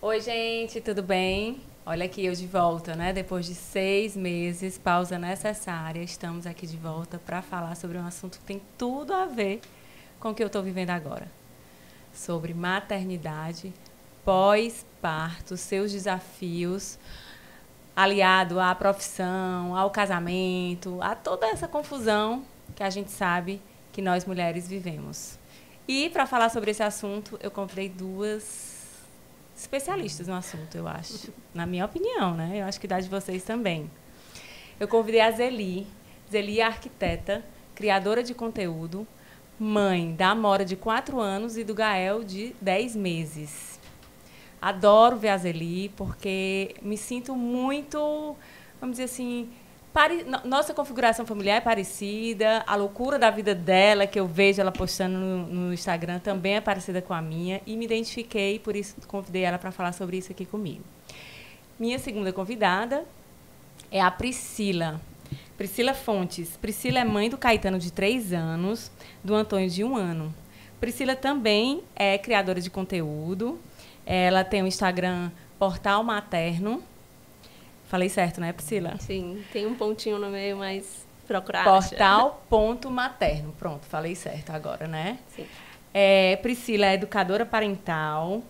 Oi, gente, tudo bem? Olha aqui eu de volta, né? Depois de 6 meses, pausa necessária, estamos aqui de volta para falar sobre um assunto que tem tudo a ver com o que eu estou vivendo agora. Sobre maternidade, pós-parto, seus desafios, aliado à profissão, ao casamento, a toda essa confusão que a gente sabe que nós mulheres vivemos. E para falar sobre esse assunto, eu convidei duas especialistas no assunto, eu acho. Na minha opinião, né? Eu acho que dá de vocês também. Eu convidei a Zeli. Zeli é arquiteta, criadora de conteúdo, mãe da Amora de 4 anos e do Gael de 10 meses. Adoro ver a Zeli porque me sinto muito, vamos dizer assim, nossa configuração familiar é parecida, a loucura da vida dela, que eu vejo ela postando no Instagram, também é parecida com a minha, e me identifiquei, por isso convidei ela para falar sobre isso aqui comigo. Minha segunda convidada é a Priscila. Priscila Fontes. Priscila é mãe do Caetano, de 3 anos, do Antônio, de 1 ano. Priscila também é criadora de conteúdo. Ela tem o Instagram Portal Materno. Falei certo, né, Priscila? Sim, tem um pontinho no meio, mas procurar. Portal.materno. Pronto, falei certo agora, né? Sim. Priscila é educadora parental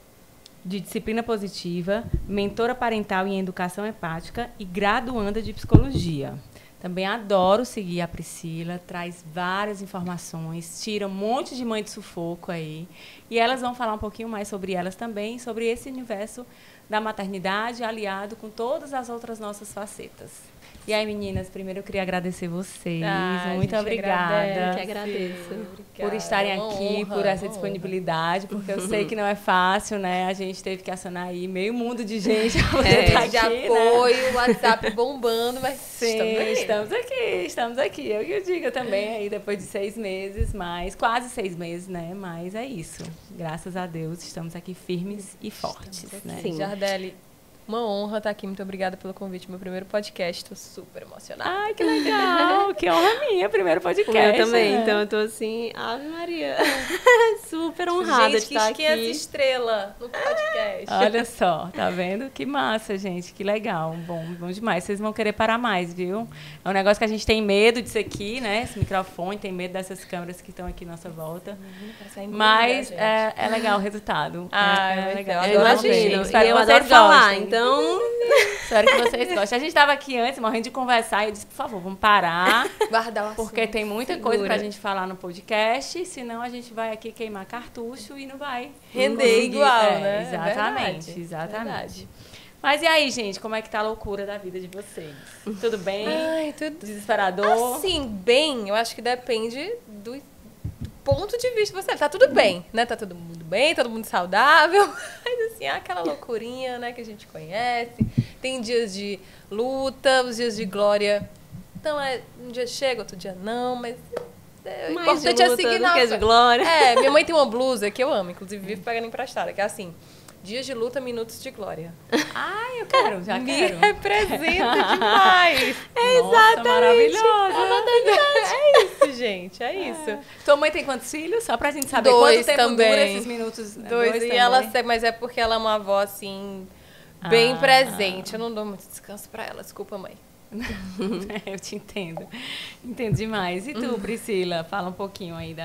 de disciplina positiva, mentora parental em educação empática e graduanda de psicologia. Também adoro seguir a Priscila, traz várias informações, tira um monte de mãe de sufoco aí. E elas vão falar um pouquinho mais sobre elas também, sobre esse universo da maternidade, aliado com todas as outras nossas facetas. E aí, meninas, primeiro eu queria agradecer vocês. Muito obrigada. Eu que agradeço. Por estarem aqui, por essa disponibilidade, porque eu sei que não é fácil, né? A gente teve que acionar aí meio mundo de gente para poder estar aqui, de apoio, o WhatsApp bombando, mas sim, estamos aqui. Eu que eu digo também, aí depois de 6 meses, quase 6 meses, né? Mas é isso. Graças a Deus, estamos aqui firmes e fortes, né? Sim. Jardeli, uma honra estar aqui. Muito obrigada pelo convite. Meu primeiro podcast. Estou super emocionada. Ai, que legal. Que honra minha. Primeiro podcast. Eu também. Né? Então, eu tô assim, Ave Maria. Super honrada de estar aqui. Gente, que estrela no podcast. Olha só, tá vendo? Que massa, gente. Que legal. Bom demais. Vocês vão querer parar mais, viu? É um negócio que a gente tem medo disso aqui, né? Esse microfone, tem medo dessas câmeras que estão aqui à nossa volta. Mas é legal o resultado. É legal. Eu imagino. Espero eu que adoro vocês falar, gostem. então... Espero que vocês gostem. A gente estava aqui antes, morrendo de conversar, e eu disse, por favor, vamos parar. Guardar o assunto. Porque tem muita coisa pra gente falar no podcast, senão a gente vai aqui queimar cartucho e não vai render igual, né? Exatamente, exatamente. Verdade. Mas e aí, gente, como é que tá a loucura da vida de vocês? Tudo bem? Ai, tudo desesperador? Assim, bem, eu acho que depende do ponto de vista que você. Tá tudo bem, né? Tá todo mundo bem, todo mundo saudável. Mas assim, é aquela loucurinha, né, que a gente conhece. Tem dias de luta, os dias de glória. Então, um dia chega, outro dia não, mas o importante é seguir na de glória. Minha mãe tem uma blusa que eu amo, inclusive vivo pegando emprestada, que é assim: dias de luta, minutos de glória. Ai, eu quero, já Me quero. representa demais. Exatamente. Maravilhosa. É isso, gente, é isso. Tua mãe tem quantos filhos? Só pra gente saber 2 quanto tempo também. dura esses minutos. 2 e ela, mas é porque ela é uma avó, assim, bem presente. Eu não dou muito descanso pra ela, desculpa, mãe. Eu te entendo. Entendo demais. E tu, Priscila, fala um pouquinho aí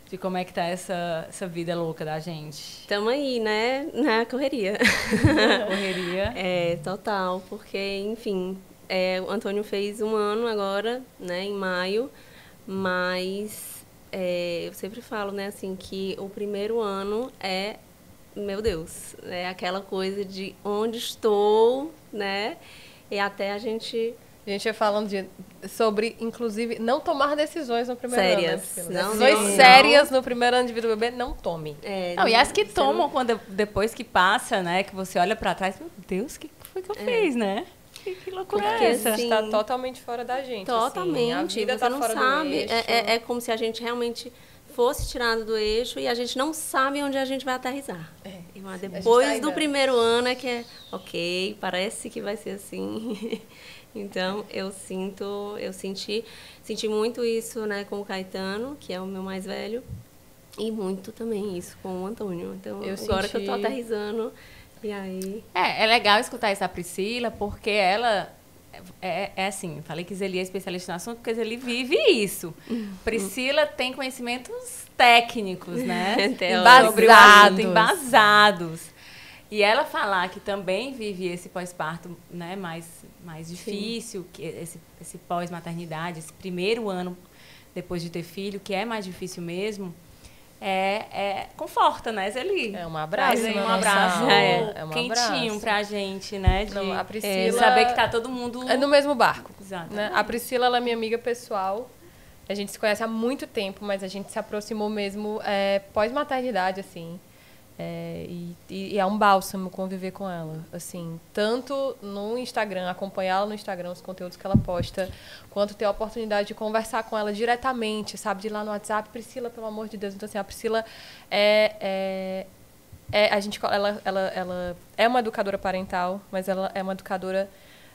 de como é que tá essa vida louca da gente. Tamo aí, né? Na correria. Correria. Total. Porque, enfim, o Antônio fez 1 ano agora, né? Em maio. Mas eu sempre falo, né? Assim, que o primeiro ano meu Deus, é aquela coisa de onde estou, né? E até a gente ia falando sobre, inclusive, não tomar decisões no primeiro sérias. ano. Né? Decisões sérias no primeiro ano de vida do bebê, não tome. E as que tomam depois que passa, né? Que você olha pra trás, meu Deus, o que foi que eu fiz, né? Que loucura é essa? Está totalmente fora da gente. Totalmente. Assim, a vida você tá não fora sabe. do eixo. É como se a gente realmente fosse tirado do eixo e a gente não sabe onde a gente vai aterrissar. Mas depois do primeiro ano é que ok, parece que vai ser assim. Então, eu senti muito isso, né, com o Caetano, que é o meu mais velho, e muito também isso com o Antônio. Então, agora que eu tô aterrissando, E aí? É legal escutar essa Priscila, porque ela é assim, falei que Zeli é especialista no assunto, porque Zeli vive isso. Priscila tem conhecimentos técnicos, né? Sobre o assunto, embasados. E ela falar que também vive esse pós-parto, né, mais difícil, que esse pós-maternidade, esse primeiro ano depois de ter filho, que é mais difícil mesmo, conforta, né, Zeli? É um abraço. Um abraço quentinho pra gente, né? A Priscila... saber que tá todo mundo... É no mesmo barco. Exato. Né? A Priscila, ela é minha amiga pessoal. A gente se conhece há muito tempo, mas a gente se aproximou mesmo pós-maternidade, assim. E é um bálsamo conviver com ela, assim, tanto no Instagram, acompanhar ela no Instagram, os conteúdos que ela posta, quanto ter a oportunidade de conversar com ela diretamente, sabe, de ir lá no WhatsApp, Priscila, pelo amor de Deus. Então, assim, a Priscila ela é uma educadora parental, mas ela é uma educadora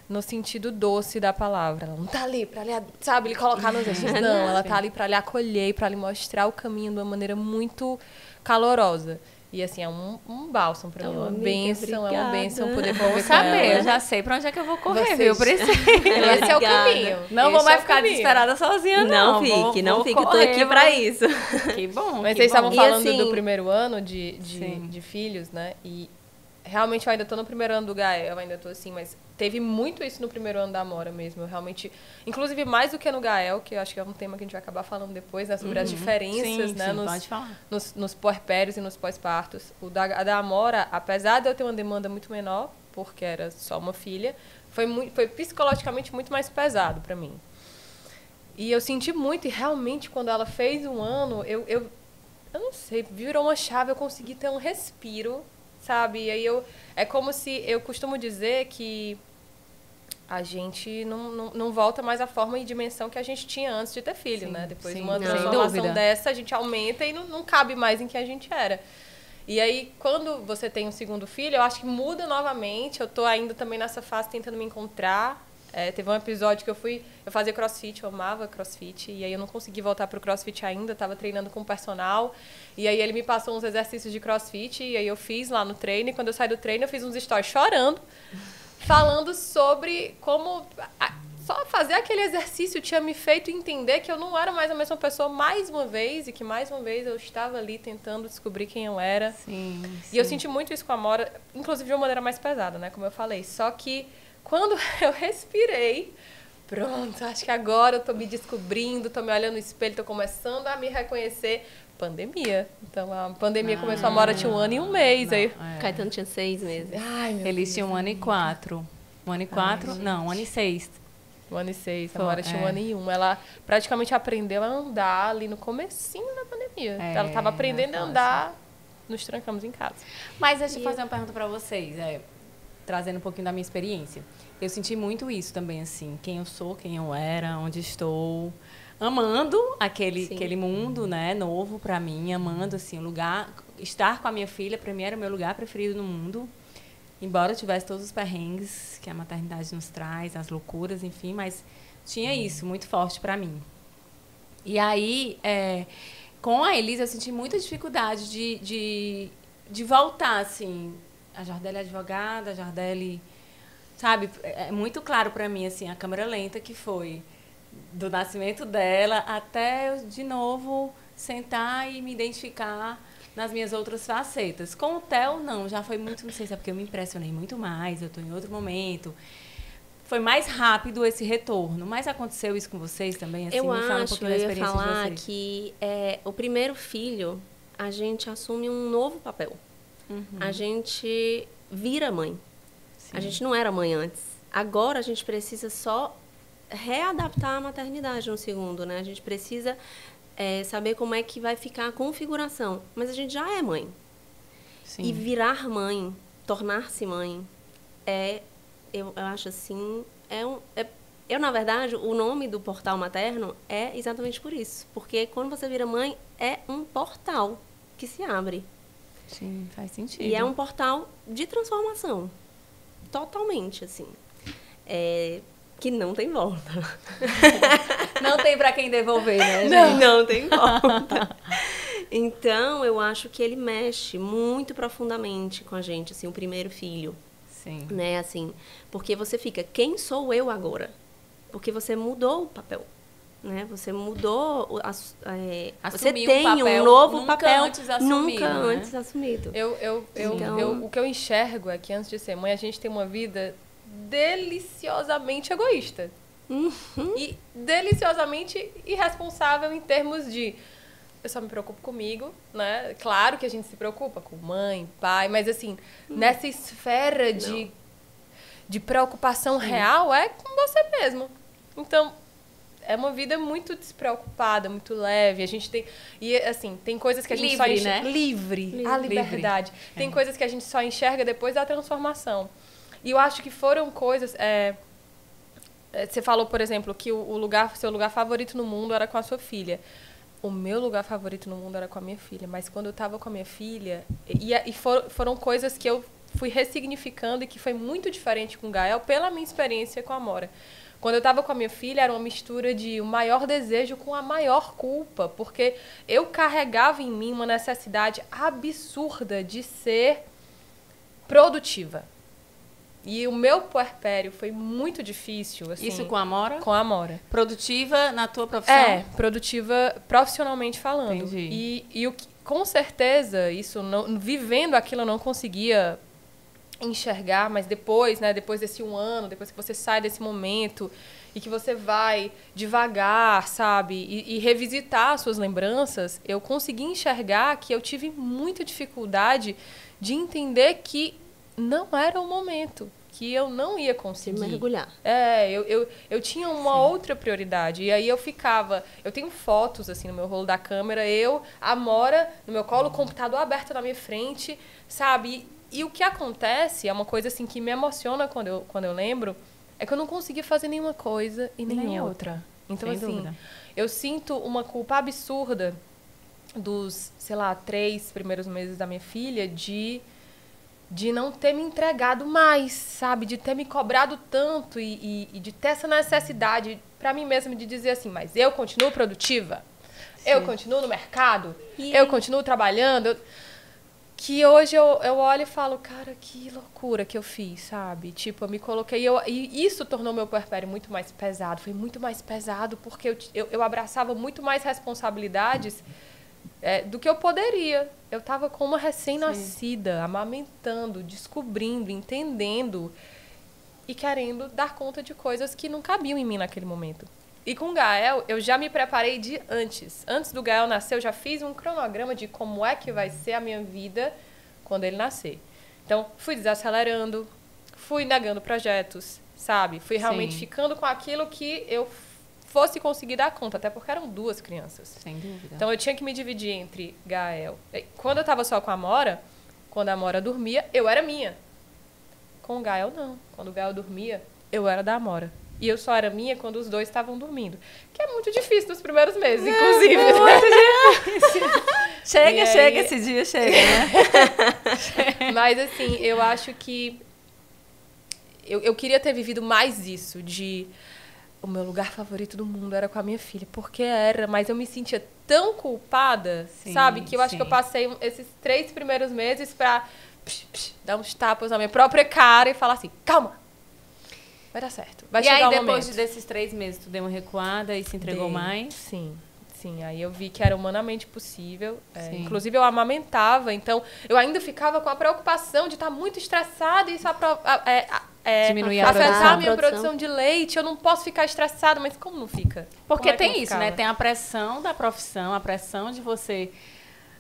no sentido doce da palavra. Ela não tá ali pra lhe, sabe, lhe colocar nos exercícios, não, ela tá ali pra lhe acolher, pra lhe mostrar o caminho de uma maneira muito calorosa. E assim, é um bálsamo pra mim, é uma bênção poder conversar com ela. Eu já sei pra onde é que eu vou correr, viu, Priscila? Esse é o caminho. Não vou mais ficar desesperada sozinha, não. Não fique, tô aqui pra isso. Que bom. Mas vocês estavam falando do primeiro ano de filhos, né? E realmente eu ainda tô no primeiro ano do Gael, eu ainda tô assim, mas teve muito isso no primeiro ano da Amora mesmo. Eu realmente, inclusive mais do que no Gael, que eu acho que é um tema que a gente vai acabar falando depois, né? Sobre as diferenças, né? Nos puerpérios e nos pós-partos. A da Amora, apesar de eu ter uma demanda muito menor, porque era só uma filha, foi psicologicamente muito mais pesado pra mim. E eu senti muito, e realmente quando ela fez 1 ano, eu não sei, virou uma chave, eu consegui ter um respiro, sabe? E aí é como se, eu costumo dizer que a gente não volta mais à forma e dimensão que a gente tinha antes de ter filho, né? Depois de uma transformação dessa, a gente aumenta e não cabe mais em que a gente era. E aí, quando você tem um segundo filho, eu acho que muda novamente. Eu tô ainda também nessa fase tentando me encontrar. Teve um episódio que eu fazia crossfit, eu amava crossfit, e aí eu não consegui voltar pro crossfit ainda, tava treinando com o personal, e aí ele me passou uns exercícios de crossfit, e aí eu fiz lá no treino, e quando eu saí do treino eu fiz uns stories chorando, falando sobre como só fazer aquele exercício tinha me feito entender que eu não era mais a mesma pessoa mais uma vez, e que mais uma vez eu estava ali tentando descobrir quem eu era. Sim. E eu senti muito isso com a Amora, inclusive de uma maneira mais pesada, né, como eu falei, só que quando eu respirei, pronto, acho que agora eu tô me descobrindo, tô me olhando no espelho, tô começando a me reconhecer. Pandemia. Então, a pandemia começou, a Amora tinha 1 ano e 1 mês. Aí... Caetano tinha 6 meses. Ai, eles tinham 1 ano e 4. 1 ano e 4? Não, 1 ano e 6. 1 ano e 6. A Amora tinha 1 ano e 1. Ela praticamente aprendeu a andar ali no comecinho da pandemia. Ela tava aprendendo a andar, nos trancamos em casa. Mas deixa eu fazer uma pergunta pra vocês. Trazendo um pouquinho da minha experiência. Eu senti muito isso também, assim, quem eu sou, quem eu era, onde estou, amando aquele mundo, né, novo pra mim, amando, assim, o lugar, estar com a minha filha, pra mim era o meu lugar preferido no mundo, embora eu tivesse todos os perrengues que a maternidade nos traz, as loucuras, enfim, mas tinha isso muito forte pra mim. E aí, com a Elisa, eu senti muita dificuldade de voltar, assim. A Jardelle é advogada, a Jardelle, sabe, é muito claro para mim, assim, a câmera lenta que foi do nascimento dela até eu, de novo, sentar e me identificar nas minhas outras facetas. Com o Theo, não, já foi muito, não sei se é porque eu me impressionei muito mais, eu estou em outro momento. Foi mais rápido esse retorno, mas aconteceu isso com vocês também? Assim, eu me fala um pouquinho da experiência de vocês. Eu ia falar que o primeiro filho, a gente assume um novo papel. A gente vira mãe. Sim. A gente não era mãe antes. Agora a gente precisa só readaptar a maternidade no segundo, né? A gente precisa saber como é que vai ficar a configuração. Mas a gente já é mãe. Sim. E virar mãe, tornar-se mãe, eu acho assim, na verdade, o nome do portal materno é exatamente por isso. Porque quando você vira mãe, é um portal que se abre. Sim, faz sentido. E é um portal de transformação. Totalmente, assim. Que não tem volta. Não tem pra quem devolver, né, gente? Não tem volta. Então, eu acho que ele mexe muito profundamente com a gente, assim, o primeiro filho. Sim. Né, assim, porque você fica, quem sou eu agora? Porque você mudou o papel, né? Você mudou, você tem um novo papel nunca antes assumido. O que eu enxergo é que antes de ser mãe, a gente tem uma vida deliciosamente egoísta. E deliciosamente irresponsável em termos de eu só me preocupo comigo, né? Claro que a gente se preocupa com mãe, pai, mas assim, nessa esfera de preocupação real é com você mesmo. Então, é uma vida muito despreocupada, muito leve. A gente tem... E, assim, tem coisas que a gente só enxerga... Né? Livre. A liberdade. Tem coisas que a gente só enxerga depois da transformação. E eu acho que foram coisas... você falou, por exemplo, que seu lugar favorito no mundo era com a sua filha. O meu lugar favorito no mundo era com a minha filha. Mas quando eu estava com a minha filha... foram coisas que eu fui ressignificando e que foi muito diferente com o Gael pela minha experiência com a Amora. Quando eu estava com a minha filha, era uma mistura de o maior desejo com a maior culpa. Porque eu carregava em mim uma necessidade absurda de ser produtiva. E o meu puerpério foi muito difícil. Assim, isso com a Amora? Com a Amora. Produtiva na tua profissão? Produtiva profissionalmente falando. Entendi. E com certeza, isso vivendo aquilo eu não conseguia enxergar, mas depois, né, depois desse 1 ano, depois que você sai desse momento e que você vai devagar, sabe, e revisitar as suas lembranças, eu consegui enxergar que eu tive muita dificuldade de entender que não era o momento, que eu não ia conseguir. Mergulhar. Eu tinha uma outra prioridade. E aí eu tenho fotos, assim, no meu rolo da câmera, a Amora no meu colo, o computador aberto na minha frente, sabe? E o que acontece, é uma coisa, assim, que me emociona quando eu lembro, é que eu não consegui fazer nenhuma coisa e nem outra. Então, sem dúvida. Eu sinto uma culpa absurda dos, 3 primeiros meses da minha filha de não ter me entregado mais, sabe? De ter me cobrado tanto e de ter essa necessidade pra mim mesma de dizer assim, mas eu continuo produtiva, eu continuo no mercado, eu continuo trabalhando. Que hoje eu olho e falo, cara, que loucura que eu fiz, sabe? Tipo, eu me coloquei... E isso tornou meu puerpério muito mais pesado. Foi muito mais pesado porque eu abraçava muito mais responsabilidades do que eu poderia. Eu estava com uma recém-nascida, amamentando, descobrindo, entendendo e querendo dar conta de coisas que não cabiam em mim naquele momento. E com o Gael, eu já me preparei de antes. Antes do Gael nascer, eu já fiz um cronograma de como é que vai ser a minha vida quando ele nascer. Então, fui desacelerando, fui negando projetos, sabe? Fui realmente ficando com aquilo que eu fosse conseguir dar conta, até porque eram 2 crianças. Sem dúvida. Então, eu tinha que me dividir entre Gael. Quando eu estava só com a Amora, quando a Amora dormia, eu era minha. Com o Gael, não. Quando o Gael dormia, eu era da Amora. E eu só era minha quando os 2 estavam dormindo. Que é muito difícil nos primeiros meses, inclusive. Muito difícil. Chega, esse dia chega, né? Mas, assim, eu acho que... Eu queria ter vivido mais isso, de... O meu lugar favorito do mundo era com a minha filha. Porque era, mas eu me sentia tão culpada, sabe? Que eu acho que eu passei esses 3 primeiros meses pra dar uns tapas na minha própria cara e falar assim, calma! Vai dar certo. Vai chegar o momento. E aí, depois desses 3 meses, tu deu uma recuada e se entregou mais? Sim. Aí eu vi que era humanamente possível. Inclusive, eu amamentava. Então, eu ainda ficava com a preocupação de estar muito estressada e isso diminuir a afetar a minha produção de leite. Eu não posso ficar estressada, mas como não fica? Porque tem isso, né? Tem a pressão da profissão, a pressão de você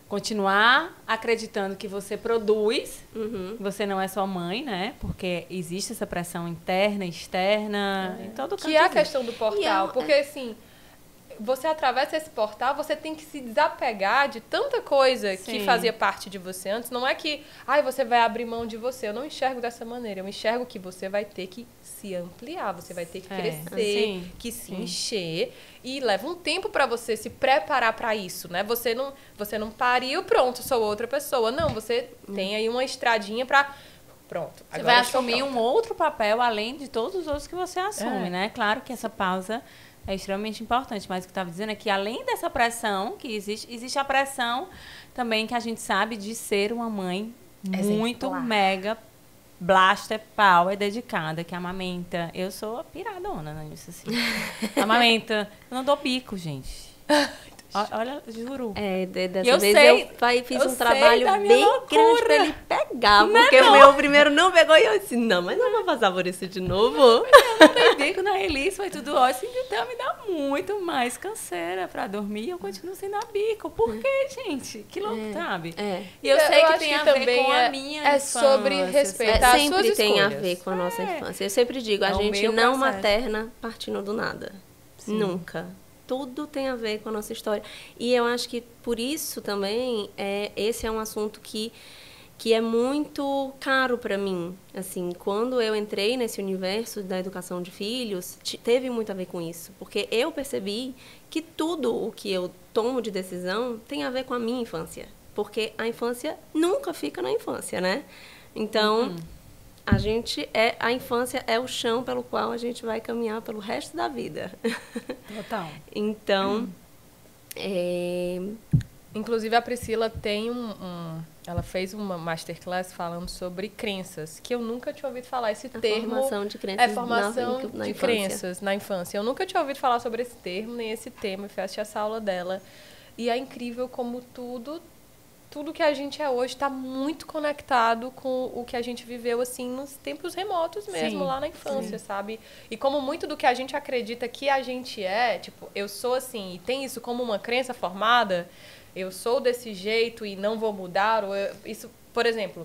continuar acreditando que você produz, você não é só mãe, né? Porque existe essa pressão interna, externa, em todo canto. Que é a questão do portal. Porque, assim, você atravessa esse portal, você tem que se desapegar de tanta coisa que fazia parte de você antes. Não é que, você vai abrir mão de você. Eu não enxergo dessa maneira. Eu enxergo que você vai ter que se ampliar, você vai ter que crescer, se encher. E leva um tempo para você se preparar para isso, né? Você não pariu, pronto, sou outra pessoa. Não, você tem aí uma estradinha para... Pronto. Você vai assumir um outro papel além de todos os outros que você assume, né? Claro que essa pausa é extremamente importante. Mas o que eu estava dizendo é que, além dessa pressão que existe a pressão também que a gente sabe de ser uma mãe muito mega blaster, power, dedicada, que amamenta. Eu sou piradona nisso, assim. Amamenta. Eu não dou bico, gente. Olha, juro. Dessa vez eu fiz um trabalho bem grande pra ele pegar. Porque o meu primeiro não pegou e eu disse, não, mas não vou passar por isso de novo. Eu não dei bico na Elis, foi tudo ótimo. Então me dá muito mais canseira pra dormir e eu continuo sem dar bico. Por quê, gente? Que louco, sabe? E eu sei que tem a ver com a minha infância. É sobre respeitar as suas escolhas. Sempre tem a ver com a nossa infância. Eu sempre digo, a gente não materna partindo do nada. Sim. Nunca. Tudo tem a ver com a nossa história. E eu acho que, por isso também, esse é um assunto que é muito caro para mim. Assim, quando eu entrei nesse universo da educação de filhos, teve muito a ver com isso. Porque eu percebi que tudo o que eu tomo de decisão tem a ver com a minha infância. Porque a infância nunca fica na infância, né? Então... a infância é o chão pelo qual a gente vai caminhar pelo resto da vida. Total. Então, inclusive a Priscila tem ela fez uma masterclass falando sobre crenças, que eu nunca tinha ouvido falar esse termo. Formação de crenças. Formação de crenças na infância. Eu nunca tinha ouvido falar sobre esse termo, nem esse tema. Eu fui assistir essa aula dela. E é incrível como tudo que a gente é hoje está muito conectado com o que a gente viveu, assim, nos tempos remotos mesmo, lá na infância, sabe? E como muito do que a gente acredita que a gente tipo, eu sou assim, e tem isso como uma crença formada, eu sou desse jeito e não vou mudar, isso, por exemplo,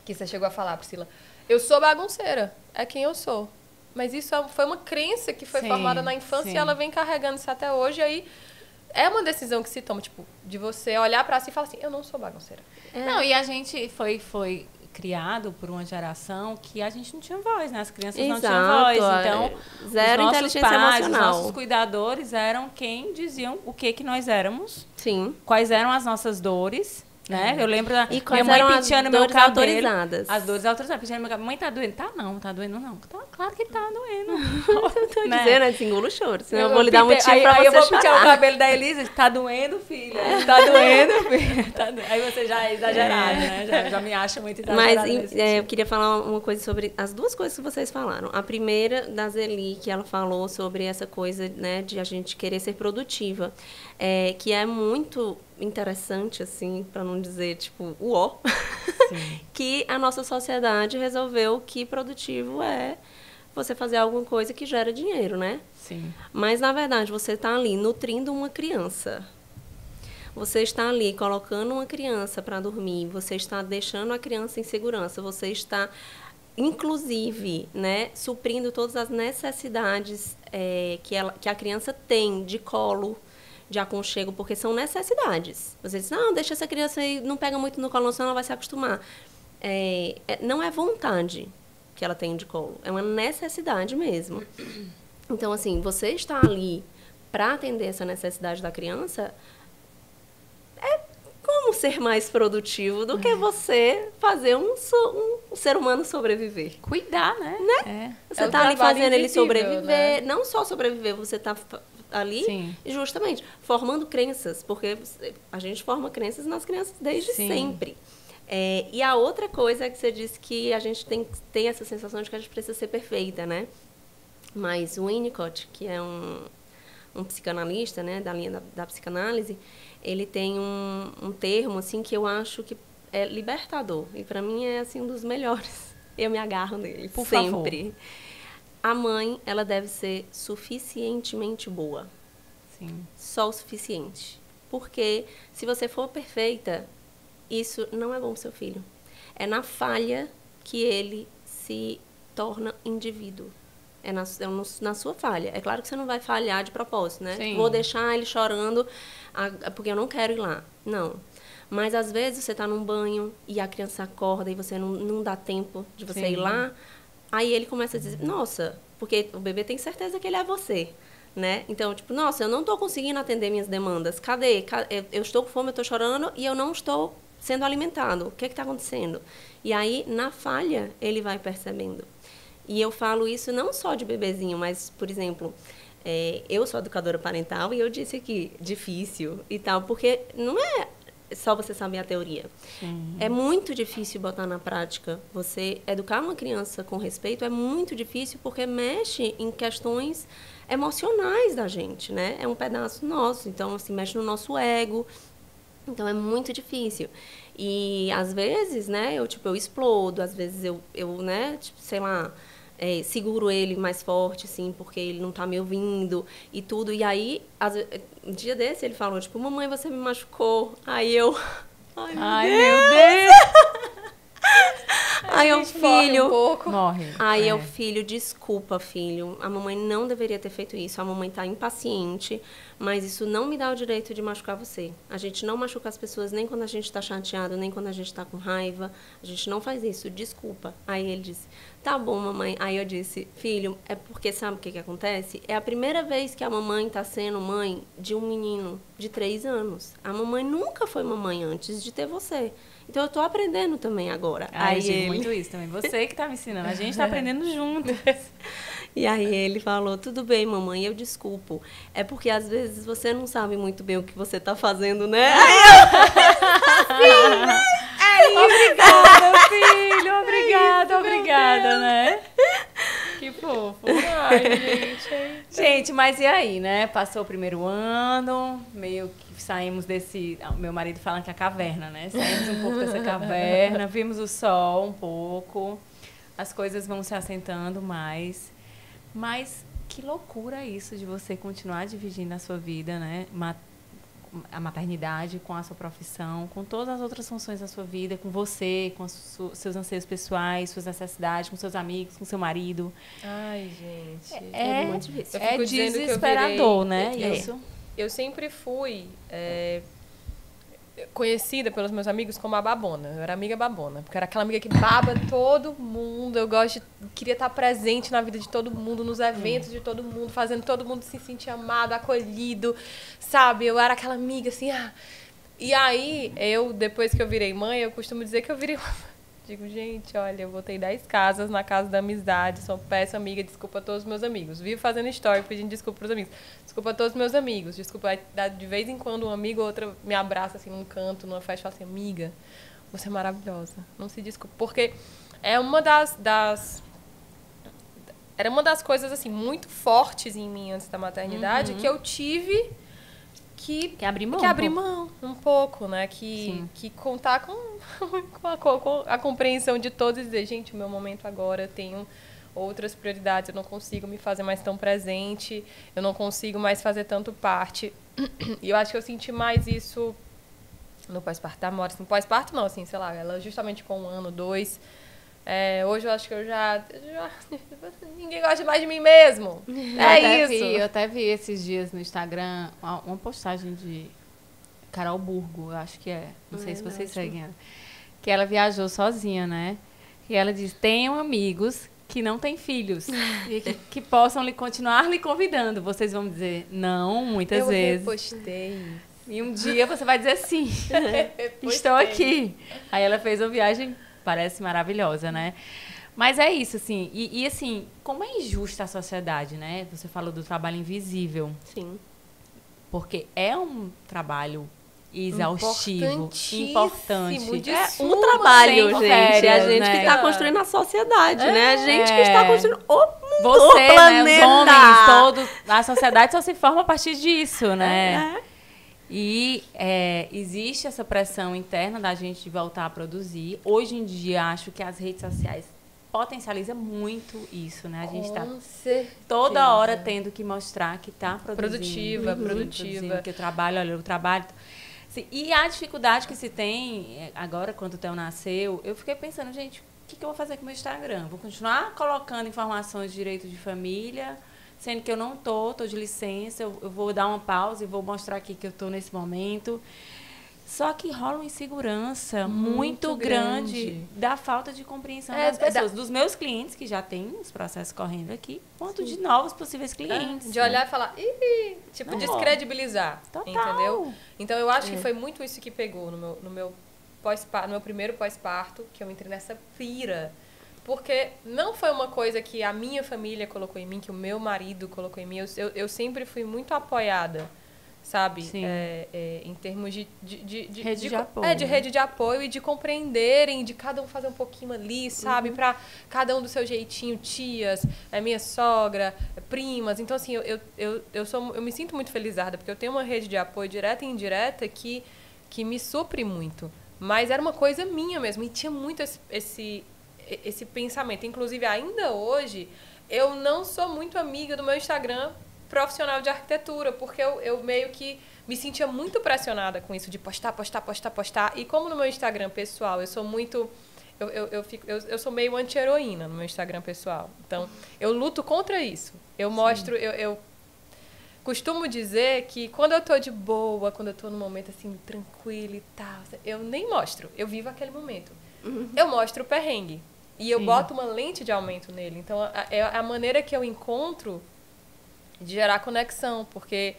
que você chegou a falar, Priscila, eu sou bagunceira, é quem eu sou. Mas isso foi uma crença que foi formada na infância e ela vem carregando isso até hoje, aí... É uma decisão que se toma, tipo, de você olhar pra si e falar assim, eu não sou bagunceira. Não, e a gente foi criado por uma geração que a gente não tinha voz, né? As crianças não tinham voz. Então, zero os nossos inteligência pais, emocional. os nossos cuidadores eram quem diziam o que nós éramos. Sim. Quais eram as nossas dores. Né? Eu lembro da minha mãe penteando meu cabelo. Autorizadas. As dores autorizadas. Penteando meu cabelo. Mãe, tá doendo? Tá doendo não. Tá, claro que tá doendo. Eu tô dizendo, assim, engula o choro. Senão eu vou lhe dar um motivo pra você Aí eu vou chorar. pentear o cabelo da Elisa. Tá doendo, filha? Tá doendo, filha? Tá doendo. Aí você já é exagerado, né? Já me acha muito exagerada. Mas eu queria falar uma coisa sobre as duas coisas que vocês falaram. A primeira, da Zeli, que ela falou sobre essa coisa, né, de a gente querer ser produtiva. Que é muito interessante, assim, para não dizer, tipo, que a nossa sociedade resolveu que produtivo é você fazer alguma coisa que gera dinheiro, né? Sim. Mas, na verdade, você está ali nutrindo uma criança. Você está ali colocando uma criança para dormir, você está deixando a criança em segurança, você está, inclusive, né, suprindo todas as necessidades que a criança tem de colo, de aconchego, porque são necessidades. Você diz, não, deixa essa criança aí, não pega muito no colo, senão ela vai se acostumar. Não é vontade que ela tem de colo, é uma necessidade mesmo. Então, assim, você está ali para atender essa necessidade da criança, como ser mais produtivo do que você fazer um ser humano sobreviver? Está, né? Você está ali fazendo ele sobreviver, né? Não só sobreviver, você está ali, justamente, formando crenças, porque a gente forma crenças nas crianças desde sempre. E a outra coisa é que você disse que a gente tem essa sensação de que a gente precisa ser perfeita, né? Mas o Winnicott, que é um psicanalista, né, da linha da psicanálise, ele tem um termo assim que eu acho que é libertador, e para mim é assim um dos melhores. Eu me agarro nele Por sempre. Favor. A mãe, ela deve ser suficientemente boa. Sim. Só o suficiente. Porque se você for perfeita, isso não é bom para o seu filho. É na falha que ele se torna indivíduo. É na sua falha. É claro que você não vai falhar de propósito, né? Sim. Vou deixar ele chorando porque eu não quero ir lá. Não. Mas, às vezes, você está num banho e a criança acorda e você não dá tempo de você ir lá. Aí ele começa a dizer, nossa, porque o bebê tem certeza que ele é você, né? Então, tipo, nossa, eu não estou conseguindo atender minhas demandas. Cadê? Eu estou com fome, eu estou chorando e eu não estou sendo alimentado. O que está acontecendo? E aí, na falha, ele vai percebendo. E eu falo isso não só de bebezinho, mas, por exemplo, Eu sou educadora parental e eu disse aqui, difícil e tal, porque não é só você saber a teoria. É muito difícil botar na prática. Você educar uma criança com respeito é muito difícil porque mexe em questões emocionais da gente, né? É um pedaço nosso, então, assim, mexe no nosso ego. Então, é muito difícil. E, às vezes, né, eu explodo, às vezes eu né, tipo, sei lá, seguro ele mais forte, assim, porque ele não tá me ouvindo e tudo. E aí, um dia desse, ele falou, tipo, mamãe, você me machucou. Aí eu... Ai, meu Deus! Aí eu, filho... Morre. Aí eu, filho, desculpa, filho. A mamãe não deveria ter feito isso. A mamãe tá impaciente, mas isso não me dá o direito de machucar você. A gente não machuca as pessoas nem quando a gente tá chateado, nem quando a gente tá com raiva. A gente não faz isso, desculpa. Aí ele disse, tá bom, mamãe. Aí eu disse, filho, é porque sabe o que acontece? É a primeira vez que a mamãe tá sendo mãe de um menino de 3 anos. A mamãe nunca foi mamãe antes de ter você. Então, eu tô aprendendo também agora. Aí eu digo muito isso também. Você que tá me ensinando. A gente tá aprendendo juntos. E aí ele falou, tudo bem, mamãe, eu desculpo. É porque, às vezes, você não sabe muito bem o que você tá fazendo, né? Aí eu... Obrigada, filho. Obrigada, né? Que fofo. Ai, gente. Gente, mas e aí, né? Passou o primeiro ano, meio que saímos desse... Meu marido fala que é a caverna, né? Saímos um pouco dessa caverna, vimos o sol um pouco, as coisas vão se assentando mais. Mas que loucura isso de você continuar dividindo a sua vida, né? A maternidade com a sua profissão, com todas as outras funções da sua vida, com você, com seus anseios pessoais, suas necessidades, com seus amigos, com seu marido. Ai, gente. É muito difícil. É desesperador, né? Isso. Eu sempre fui conhecida pelos meus amigos como a babona. Eu era amiga babona, porque era aquela amiga que baba todo mundo. Eu queria estar presente na vida de todo mundo, nos eventos de todo mundo, fazendo todo mundo se sentir amado, acolhido, sabe? Eu era aquela amiga assim, E aí, depois que eu virei mãe, eu costumo dizer que eu virei Digo, gente, olha, eu botei 10 casas na casa da amizade, sou péssima amiga, desculpa a todos os meus amigos. Vivo fazendo story, pedindo desculpa pros amigos. Desculpa a todos os meus amigos. Desculpa, de vez em quando um amigo ou outra me abraça assim num canto, numa festa, e fala assim, amiga, você é maravilhosa. Não se desculpe. Porque é uma era uma das coisas, assim, muito fortes em mim antes da maternidade, que eu tive que abrir mão um pouco, né? Que contar com a compreensão de todos e dizer, gente, o meu momento agora, eu tenho outras prioridades, eu não consigo me fazer mais tão presente, eu não consigo mais fazer tanto parte. E eu acho que eu senti mais isso no pós-parto da Mora. No pós-parto não, assim, sei lá, ela justamente com 1 ano, 2... hoje eu acho que eu já ninguém gosta mais de mim mesmo. Eu até vi esses dias no Instagram uma postagem de Carol Burgo, eu acho que é. Não sei se vocês seguem ela. Que ela viajou sozinha, né? E ela diz, tenham amigos que não têm filhos e que possam continuar lhe convidando. Vocês vão dizer não, muitas vezes. Eu repostei. E um dia você vai dizer sim. Estou aqui. Aí ela fez uma viagem, parece maravilhosa, né? Mas é isso, assim. E assim, como é injusta a sociedade, né? Você falou do trabalho invisível. Sim. Porque é um trabalho exaustivo, importante. Um trabalho, gente. Férias, é a gente né? que está construindo a sociedade, né? A gente que está construindo o mundo, você, o planeta. Né, os homens, todos, a sociedade só se forma a partir disso, né? E existe essa pressão interna da gente de voltar a produzir. Hoje em dia, acho que as redes sociais potencializam muito isso, né? A gente está toda hora tendo que mostrar que está produzindo. Produzindo, que eu trabalho, olha, eu trabalho. Assim, e a dificuldade que se tem, agora, quando o Theo nasceu, eu fiquei pensando, gente, o que eu vou fazer com o meu Instagram? Vou continuar colocando informações de direito de família, sendo que eu não tô de licença, eu vou dar uma pausa e vou mostrar aqui que eu tô nesse momento. Só que rola uma insegurança muito grande da falta de compreensão das pessoas, dos meus clientes, que já têm os processos correndo aqui, quanto de novos possíveis clientes. De olhar e falar, descredibilizar, total. Entendeu? Então, eu acho que foi muito isso que pegou no meu primeiro pós-parto, que eu entrei nessa pira porque não foi uma coisa que a minha família colocou em mim, que o meu marido colocou em mim. Eu sempre fui muito apoiada, sabe? Em termos de rede de apoio. De rede de apoio e de compreenderem, de cada um fazer um pouquinho ali, sabe? Pra cada um do seu jeitinho, tias, minha sogra, primas. Então, assim, eu me sinto muito felizarda, porque eu tenho uma rede de apoio direta e indireta que me supre muito. Mas era uma coisa minha mesmo, e tinha muito esse pensamento. Inclusive, ainda hoje, eu não sou muito amiga do meu Instagram profissional de arquitetura, porque eu meio que me sentia muito pressionada com isso de postar. E como no meu Instagram pessoal, eu sou muito... Eu sou meio anti-heroína no meu Instagram pessoal. Então, eu luto contra isso. Eu mostro... Eu costumo dizer que quando eu tô de boa, quando eu tô num momento assim, tranquilo e tal, eu nem mostro. Eu vivo aquele momento. Eu mostro o perrengue. E eu boto uma lente de aumento nele. Então, é a maneira que eu encontro de gerar conexão. Porque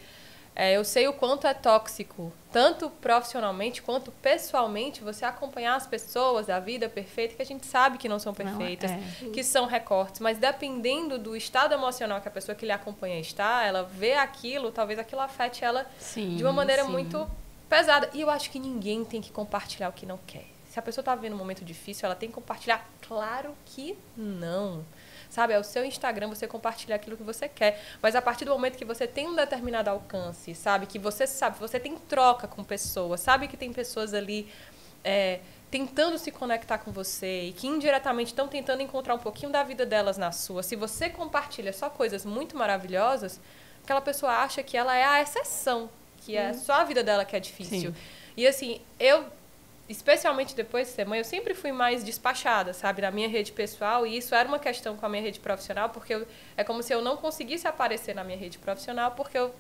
eu sei o quanto é tóxico, tanto profissionalmente quanto pessoalmente, você acompanhar as pessoas da vida perfeita, que a gente sabe que não são perfeitas, que são recortes. Mas dependendo do estado emocional que a pessoa que lhe acompanha está, ela vê aquilo, talvez aquilo afete ela de uma maneira muito pesada. E eu acho que ninguém tem que compartilhar o que não quer. Se a pessoa está vivendo um momento difícil, ela tem que compartilhar? Claro que não. Sabe, é o seu Instagram, você compartilhar aquilo que você quer. Mas a partir do momento que você tem um determinado alcance, sabe, que você sabe, você tem troca com pessoas, sabe que tem pessoas ali tentando se conectar com você e que indiretamente estão tentando encontrar um pouquinho da vida delas na sua. Se você compartilha só coisas muito maravilhosas, aquela pessoa acha que ela é a exceção, que é só a vida dela que é difícil. Sim. E assim, especialmente depois de ser mãe, eu sempre fui mais despachada, sabe, na minha rede pessoal, e isso era uma questão com a minha rede profissional, porque é como se eu não conseguisse aparecer na minha rede profissional, porque eu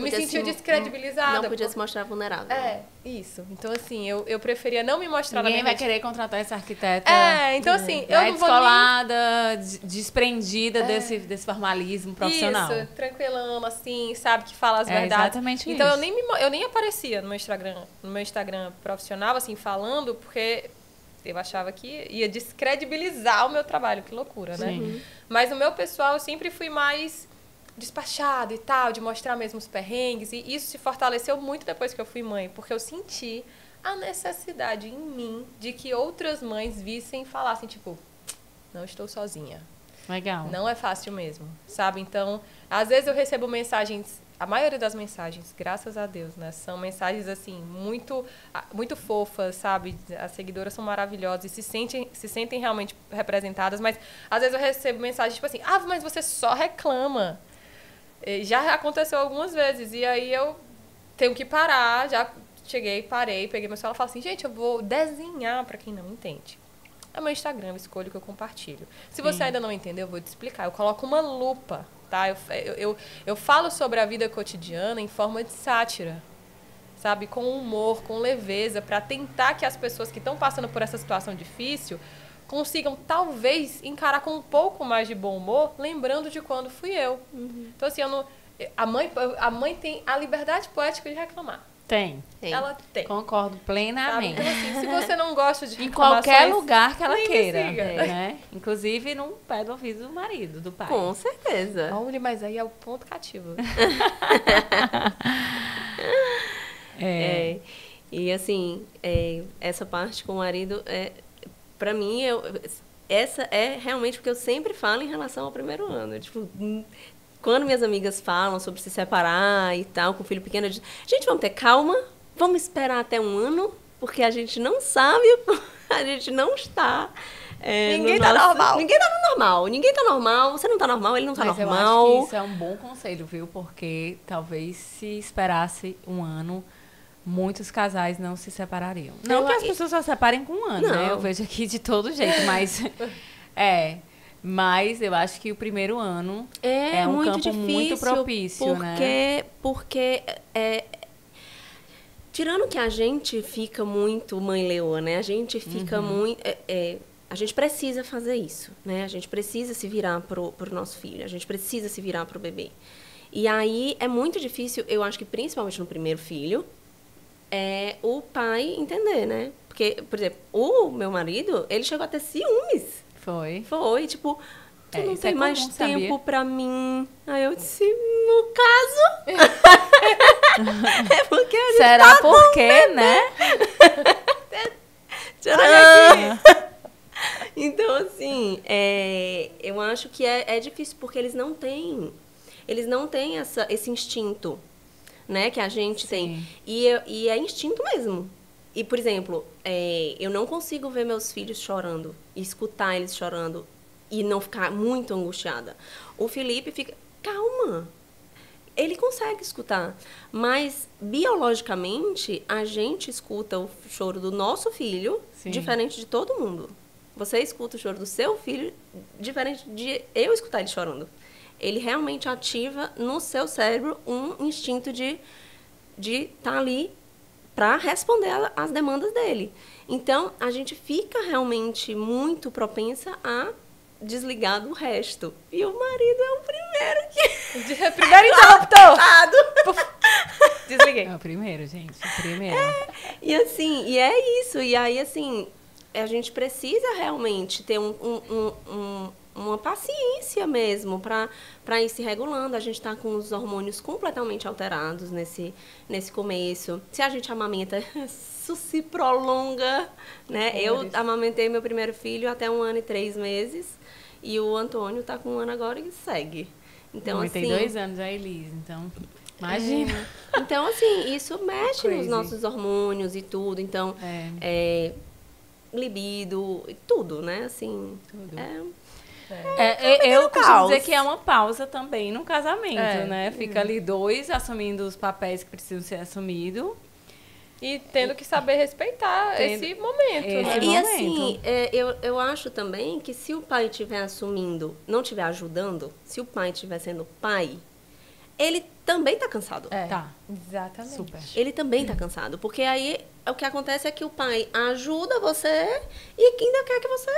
me sentia descredibilizada. Não podia se mostrar vulnerável. Isso. Então, assim, eu preferia não me mostrar Ninguém na minha vai querer contratar essa arquiteta. Então, assim, eu não vou descolada, desprendida desse formalismo profissional. Isso, tranquilão, assim, sabe, que fala as verdades. Exatamente então, isso. eu nem aparecia no meu Instagram profissional, assim, falando, porque eu achava que ia descredibilizar o meu trabalho. Que loucura, né? Mas no meu pessoal, eu sempre fui mais despachado e tal, de mostrar mesmo os perrengues, e isso se fortaleceu muito depois que eu fui mãe, porque eu senti a necessidade em mim de que outras mães vissem e falassem, tipo, não estou sozinha. Legal. Não é fácil mesmo, sabe? Então, às vezes eu recebo mensagens, a maioria das mensagens, graças a Deus, né, são mensagens, assim, muito, muito fofas, sabe? As seguidoras são maravilhosas e se sentem realmente representadas, mas às vezes eu recebo mensagens, tipo assim, mas você só reclama. Já aconteceu algumas vezes, e aí eu tenho que parar, já parei, peguei meu celular e falei assim, gente, eu vou desenhar, para quem não entende. É meu Instagram, eu escolho o que eu compartilho. Se você ainda não entendeu, eu vou te explicar. Eu coloco uma lupa, tá? Eu falo sobre a vida cotidiana em forma de sátira, sabe? Com humor, com leveza, para tentar que as pessoas que estão passando por essa situação difícil consigam, talvez, encarar com um pouco mais de bom humor, lembrando de quando fui eu. Então, assim, a mãe tem a liberdade poética de reclamar. Tem. Ela tem. Concordo plenamente. Sabe? Então, assim, se você não gosta de em qualquer reclamações, lugar que ela nem me queira. siga. Né? Inclusive no pé do ouvido do marido, do pai. Com certeza. Olha, mas aí é o ponto cativo. E assim, essa parte com o marido, pra mim, essa é realmente o que eu sempre falo em relação ao primeiro ano. Tipo, quando minhas amigas falam sobre se separar e tal, com o filho pequeno, eu digo, gente, vamos ter calma, vamos esperar até um ano, porque a gente não sabe, a gente não está... Ninguém tá normal. Ninguém tá normal, você não tá normal, ele não tá normal. Mas eu acho que isso é um bom conselho, viu? Porque talvez se esperasse um ano, muitos casais não se separariam. Não que as pessoas só separem com um ano, né? Eu vejo aqui de todo jeito, mas... Mas eu acho que o primeiro ano é um muito campo difícil, muito propício, né? Porque tirando que a gente fica muito mãe leoa, né? A gente fica muito... a gente precisa fazer isso, né? A gente precisa se virar pro nosso filho, a gente precisa se virar pro bebê. E aí é muito difícil, eu acho que principalmente no primeiro filho, o pai entender, né? Porque, por exemplo, o meu marido, ele chegou a ter ciúmes. Foi. Foi, tipo, tu não isso tem é mais comum, tempo sabia? pra mim. Aí eu disse, no caso... é porque a gente Será por quê, né? Então, assim, eu acho que é difícil, porque eles não têm esse instinto, né, que a gente tem. E é instinto mesmo. E, por exemplo, eu não consigo ver meus filhos chorando, e escutar eles chorando, e não ficar muito angustiada. O Felipe fica, calma. Ele consegue escutar, mas biologicamente a gente escuta o choro do nosso filho diferente de todo mundo. Você escuta o choro do seu filho diferente de eu escutar ele chorando. Ele realmente ativa no seu cérebro um instinto de estar ali para responder às demandas dele. Então, a gente fica realmente muito propensa a desligar do resto. E o marido é o primeiro que... Primeiro interruptor! Desliguei. É o primeiro, gente. O primeiro. E assim, e é isso. E aí, assim, a gente precisa realmente ter uma paciência mesmo para ir se regulando. A gente está com os hormônios completamente alterados nesse começo. Se a gente amamenta, isso se prolonga, né? Eu amamentei meu primeiro filho até 1 ano e 3 meses. E o Antônio está com 1 ano agora e segue. Então, assim, tem 2 anos a Elise, então... Imagina. Então, assim, isso mexe nos nossos hormônios e tudo. Então, libido, tudo, né? Assim, tudo. Eu costumo dizer que é uma pausa também no casamento, né? Fica ali 2 assumindo os papéis que precisam ser assumidos. E tendo que saber respeitar esse momento. E assim, eu acho também que se o pai estiver assumindo, não estiver ajudando, se o pai estiver sendo pai, ele também está cansado. Tá. Exatamente. Super. Ele também está cansado. Porque aí o que acontece é que o pai ajuda você e ainda quer que você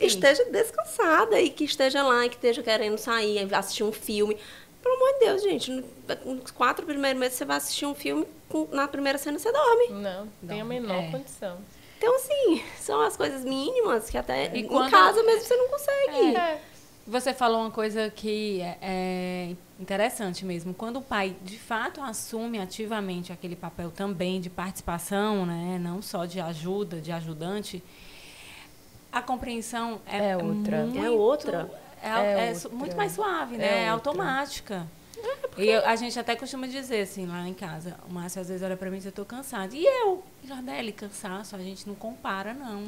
esteja descansada e que esteja lá e que esteja querendo sair, assistir um filme. Pelo amor de Deus, gente, nos 4 primeiros meses você vai assistir um filme, na primeira cena você dorme. Não tem a menor condição. Então, assim, são as coisas mínimas que até em casa mesmo você não consegue. Você falou uma coisa que é interessante mesmo. Quando o pai, de fato, assume ativamente aquele papel também de participação, né? Não só de ajuda, de ajudante, a compreensão é outra. Muito mais suave, né? É automática. E a gente até costuma dizer assim, lá em casa, o Márcio às vezes olha pra mim e diz, eu tô cansado. E eu? Jardele, cansaço, a gente não compara, não.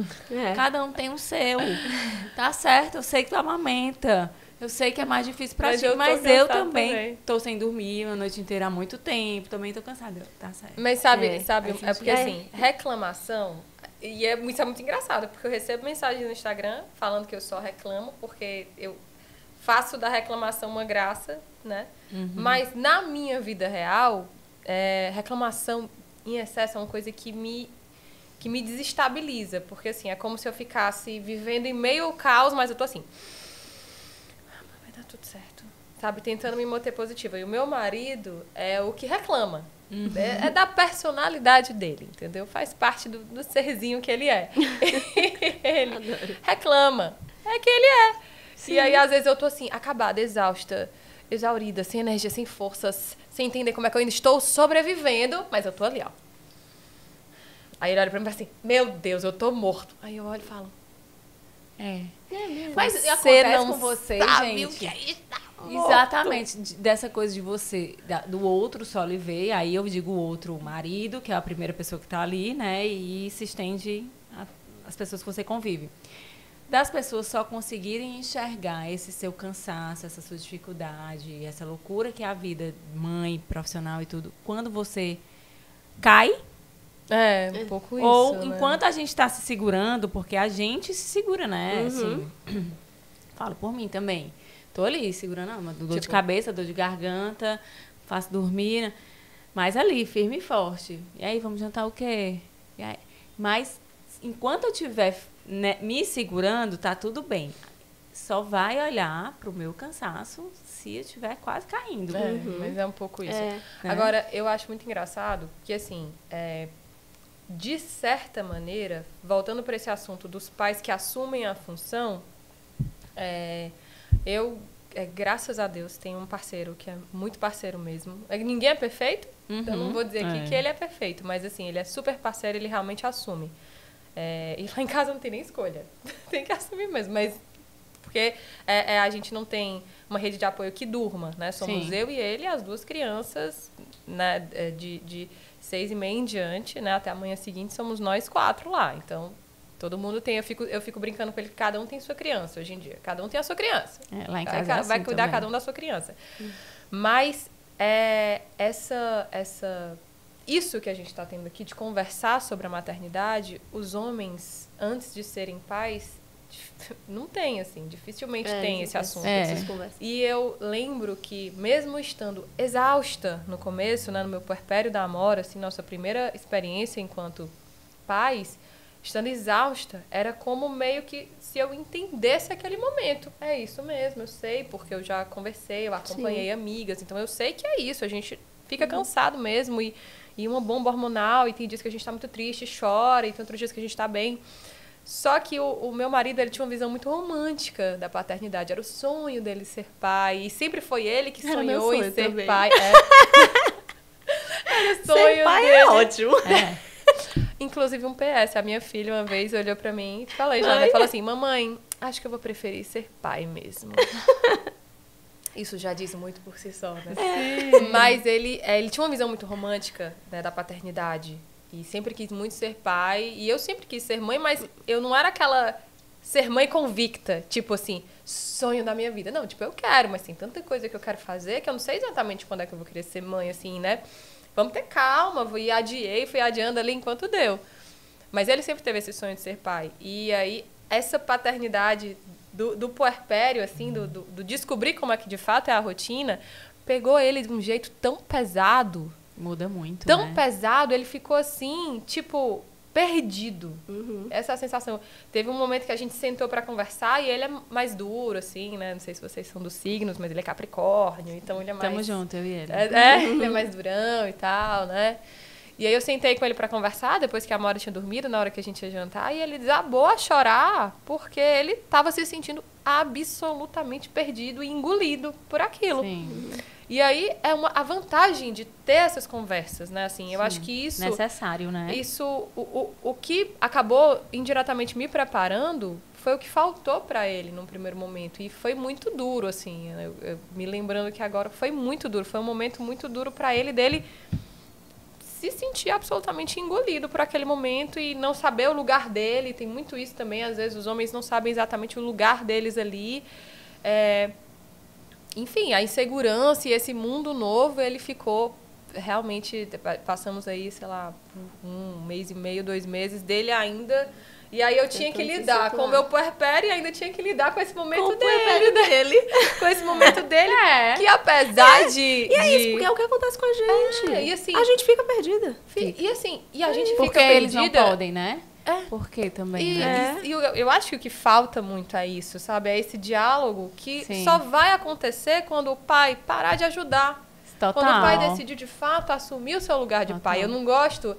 Cada um tem o seu. Tá certo, eu sei que tu amamenta. Eu sei que é mais difícil pra ti, mas eu também tô sem dormir a noite inteira há muito tempo, também tô cansada. Tá certo. Mas sabe, é porque assim, reclamação, e isso é muito engraçado, porque eu recebo mensagem no Instagram falando que eu só reclamo, porque eu faço da reclamação uma graça, né? Mas na minha vida real, reclamação em excesso é uma coisa que me desestabiliza, porque assim, é como se eu ficasse vivendo em meio ao caos, mas eu tô assim, vai dar tudo certo, sabe? Tentando me manter positiva. E o meu marido é o que reclama. É da personalidade dele, entendeu? Faz parte do serzinho que ele é. Ele reclama. É que ele é. Sim. E aí, às vezes, eu tô assim, acabada, exausta, exaurida, sem energia, sem forças, sem entender como é que eu ainda estou sobrevivendo, mas eu tô ali, ó. Aí ele olha pra mim e fala assim, meu Deus, eu tô morto. Aí eu olho e falo, mas você acontece não com você, sabe gente. O que é estar morto. Exatamente, dessa coisa de você, do outro só lhe ver, aí eu digo o outro, o marido, que é a primeira pessoa que tá ali, né, e se estende às pessoas que você convive. Das pessoas só conseguirem enxergar esse seu cansaço, essa sua dificuldade, essa loucura que é a vida, mãe, profissional e tudo, quando você cai. Um pouco isso. Ou né? enquanto a gente está se segurando, porque a gente se segura, né? Assim, falo por mim também. Tô ali segurando, dor de cabeça, dor de garganta, faço dormir, mas ali, firme e forte. E aí, vamos jantar o quê? E aí, mas enquanto eu estiver me segurando, tá tudo bem. Só vai olhar pro meu cansaço se eu estiver quase caindo. Mas é um pouco isso. Agora, eu acho muito engraçado que, assim, de certa maneira, voltando para esse assunto dos pais que assumem a função, Graças a Deus, tenho um parceiro que é muito parceiro mesmo. Ninguém é perfeito, então não vou dizer aqui que ele é perfeito, mas assim, ele é super parceiro, ele realmente assume. E lá em casa não tem nem escolha, tem que assumir mesmo, mas porque a gente não tem uma rede de apoio que durma, né? Somos eu e ele e as 2 crianças, né, de 6h30 em diante, né? Até a manhã seguinte somos nós 4 lá, então... Todo mundo tem, eu fico brincando com ele que cada um tem sua criança hoje em dia. Cada um tem a sua criança. Lá em casa vai assim cuidar também. cada um da sua criança. Mas isso que a gente está tendo aqui de conversar sobre a maternidade, os homens, antes de serem pais, não tem, assim, dificilmente tem esse assunto. E eu lembro que, mesmo estando exausta no começo, né, no meu puerpério da Amora, assim, nossa primeira experiência enquanto pais, estando exausta, era como meio que se eu entendesse aquele momento. É isso mesmo, eu sei, porque eu já conversei, eu acompanhei amigas, então eu sei que é isso, a gente fica cansado mesmo, e uma bomba hormonal, e tem dias que a gente está muito triste, chora, e tem outros dias que a gente está bem. Só que o meu marido, ele tinha uma visão muito romântica da paternidade, era o sonho dele ser pai, e sempre foi ele que sonhou em ser também. Pai. Era o sonho ser pai dele. É ótimo. Inclusive, um PS, a minha filha uma vez olhou pra mim e falou assim, mamãe, acho que eu vou preferir ser pai mesmo. Isso já diz muito por si só, né? Mas ele tinha uma visão muito romântica, né, da paternidade. E sempre quis muito ser pai. E eu sempre quis ser mãe, mas eu não era aquela ser mãe convicta. Tipo assim, sonho da minha vida. Não, tipo, eu quero, mas tem tanta coisa que eu quero fazer que eu não sei exatamente quando é que eu vou querer ser mãe, assim, né? Vamos ter calma, fui adiando ali enquanto deu. Mas ele sempre teve esse sonho de ser pai. E aí, essa paternidade do puerpério, assim, do descobrir como é que de fato é a rotina, pegou ele de um jeito tão pesado. Muda muito, tão pesado, ele ficou assim, tipo, perdido. Essa é a sensação. Teve um momento que a gente sentou pra conversar e ele é mais duro, assim, né? Não sei se vocês são dos signos, mas ele é Capricórnio, então ele é mais... Tamo junto, eu e ele. Ele é mais durão e tal, né? E aí eu sentei com ele pra conversar, depois que a Amora tinha dormido, na hora que a gente ia jantar, e ele desabou a chorar, porque ele tava se sentindo absolutamente perdido e engolido por aquilo. Sim. E aí a vantagem de ter essas conversas, né? Assim, eu acho que isso... necessário, né? Isso, o que acabou indiretamente me preparando foi o que faltou para ele num primeiro momento. E foi muito duro, assim. Eu me lembrando que agora foi muito duro. Foi um momento muito duro para ele, dele se sentir absolutamente engolido por aquele momento e não saber o lugar dele. Tem muito isso também. Às vezes os homens não sabem exatamente o lugar deles ali. Enfim, a insegurança e esse mundo novo, ele ficou realmente... Passamos aí, sei lá, 1 mês e meio, 2 meses dele ainda. E aí eu tinha que lidar com o meu puerpério e ainda tinha que lidar com esse momento dele. Com esse momento dele, que apesar de... E é isso, porque é o que acontece com a gente. E assim, a gente fica perdida. E assim, e a gente fica porque perdida... eles não podem, né? Por que também, né? E eu acho que o que falta muito é isso, sabe? É esse diálogo que só vai acontecer quando o pai parar de ajudar. Total. Quando o pai decidir, de fato, assumir o seu lugar de pai. Eu não gosto...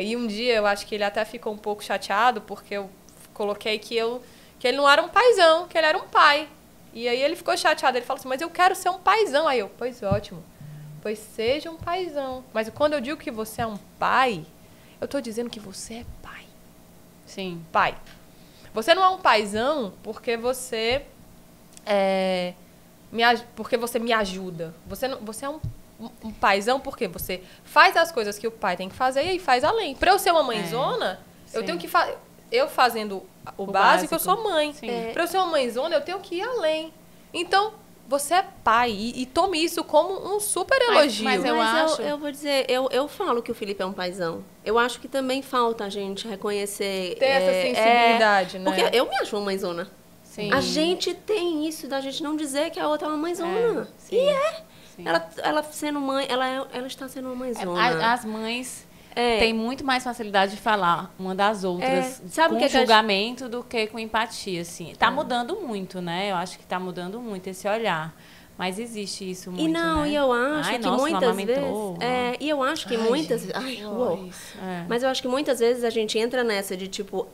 e um dia eu acho que ele até ficou um pouco chateado porque eu coloquei que ele não era um paizão, que ele era um pai. E aí ele ficou chateado. Ele falou assim, mas eu quero ser um paizão. Aí eu, pois ótimo. Pois seja um paizão. Mas quando eu digo que você é um pai, eu tô dizendo que você é pai. Sim. Pai. Você não é um paizão porque você porque você me ajuda. Você é um paizão porque você faz as coisas que o pai tem que fazer e aí faz além. Pra eu ser uma mãezona, eu tenho que fazer... Eu fazendo o básico, eu sou mãe. Pra eu ser uma mãezona, eu tenho que ir além. Então, você é pai. E tome isso como um super elogio. Mas eu vou dizer, eu falo que o Felipe é um paizão. Eu acho que também falta a gente reconhecer... Ter essa sensibilidade, né? Porque eu me acho uma mãezona. Sim. A gente tem isso da gente não dizer que a outra é uma mãezona. Sim. Ela sendo mãe, ela está sendo uma mãezona. As mães têm muito mais facilidade de falar uma das outras Sabe com julgamento do que com empatia, assim. Tá mudando muito, né? Eu acho que tá mudando muito esse olhar. Mas existe isso muito, né? E eu acho que muitas vezes... e eu acho que muitas... Gente, Mas eu acho que muitas vezes a gente entra nessa de, tipo...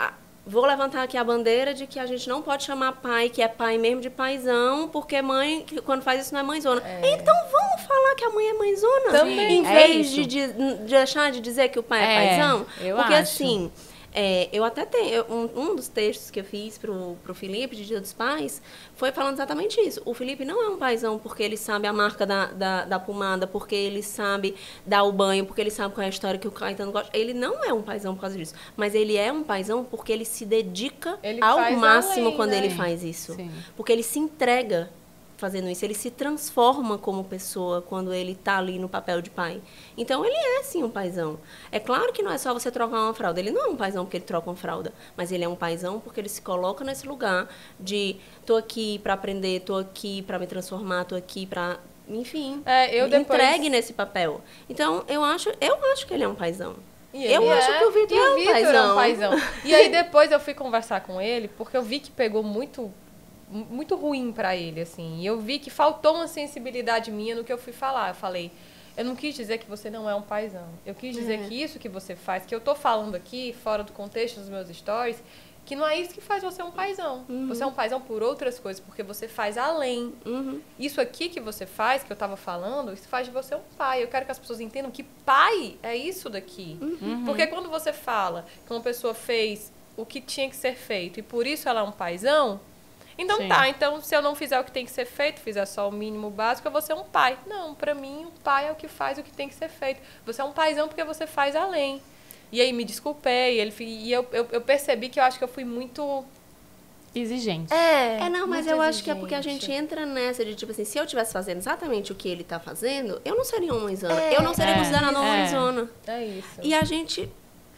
vou levantar aqui a bandeira de que a gente não pode chamar pai, que é pai mesmo, de paizão, porque mãe, quando faz isso, não é mãezona. Então vamos falar que a mãe é mãezona? Também. Em vez de deixar de dizer que o pai é paizão? Eu porque acho. assim, eu até tenho, um dos textos que eu fiz pro Felipe, de Dia dos Pais, foi falando exatamente isso. O Felipe não é um paizão porque ele sabe a marca da pomada, porque ele sabe dar o banho, porque ele sabe qual é a história que o Caetano gosta. Ele não é um paizão por causa disso. Mas ele é um paizão porque ele se dedica Ele ao faz máximo além, quando né? ele faz isso. Sim. Porque ele se entrega fazendo isso, ele se transforma como pessoa quando ele tá ali no papel de pai. Então, ele é, sim, um paizão. É claro que não é só você trocar uma fralda. Ele não é um paizão porque ele troca uma fralda, mas ele é um paizão porque ele se coloca nesse lugar de tô aqui para aprender, tô aqui para me transformar, tô aqui para, enfim, entregue nesse papel. Então, eu acho que ele é um paizão. Eu acho que o Vitor é um paizão. E aí, depois eu fui conversar com ele, porque eu vi que pegou muito ruim pra ele, assim. E eu vi que faltou uma sensibilidade minha no que eu fui falar. Eu falei, eu não quis dizer que você não é um paizão. Eu quis dizer que isso que você faz, que eu tô falando aqui, fora do contexto dos meus stories, que não é isso que faz você um paizão. Você é um paizão por outras coisas, porque você faz além. Isso aqui que você faz, que eu tava falando, isso faz de você um pai. Eu quero que as pessoas entendam que pai é isso daqui. Porque quando você fala que uma pessoa fez o que tinha que ser feito e por isso ela é um paizão, então Sim. então se eu não fizer o que tem que ser feito, fizer só o mínimo básico, eu vou ser um pai. Não, pra mim, o pai é o que faz o que tem que ser feito. Você é um paizão porque você faz além. E aí me desculpei, e eu percebi que eu acho que eu fui muito Exigente. Não, mas muito eu acho que é porque a exigente. gente entra nessa de, tipo assim, se eu estivesse fazendo exatamente o que ele tá fazendo, eu não seria uma mãezona. Eu não seria considerada uma mãezona. É isso. E a gente...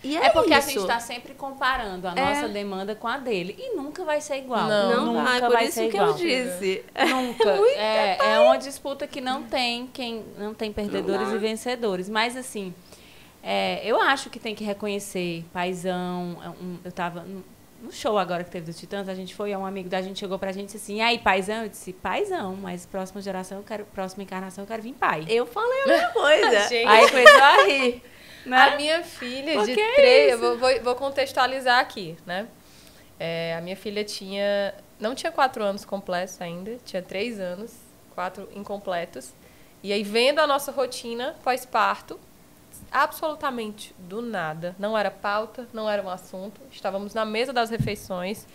E É porque isso. a gente está sempre comparando a nossa demanda com a dele. E nunca vai ser igual. Não Não nunca vai, por isso ser que igual. eu disse. Nunca. É uma disputa que não tem perdedores e vencedores. Mas assim, eu acho que tem que reconhecer paizão. Eu tava no show agora que teve do Titãs, a gente foi, um amigo da gente chegou pra gente e disse assim, e aí, paizão? Eu disse, paizão, mas próxima geração, próxima encarnação, eu quero vir pai. Eu falei a mesma coisa. Gente, Aí começou a rir. Né? a minha filha Por de que 3... isso? Vou contextualizar aqui, né? A minha filha não tinha 4 anos completos ainda, tinha 3 anos, 4 incompletos. E aí, vendo a nossa rotina pós-parto, absolutamente do nada, não era pauta, não era um assunto, estávamos na mesa das refeições,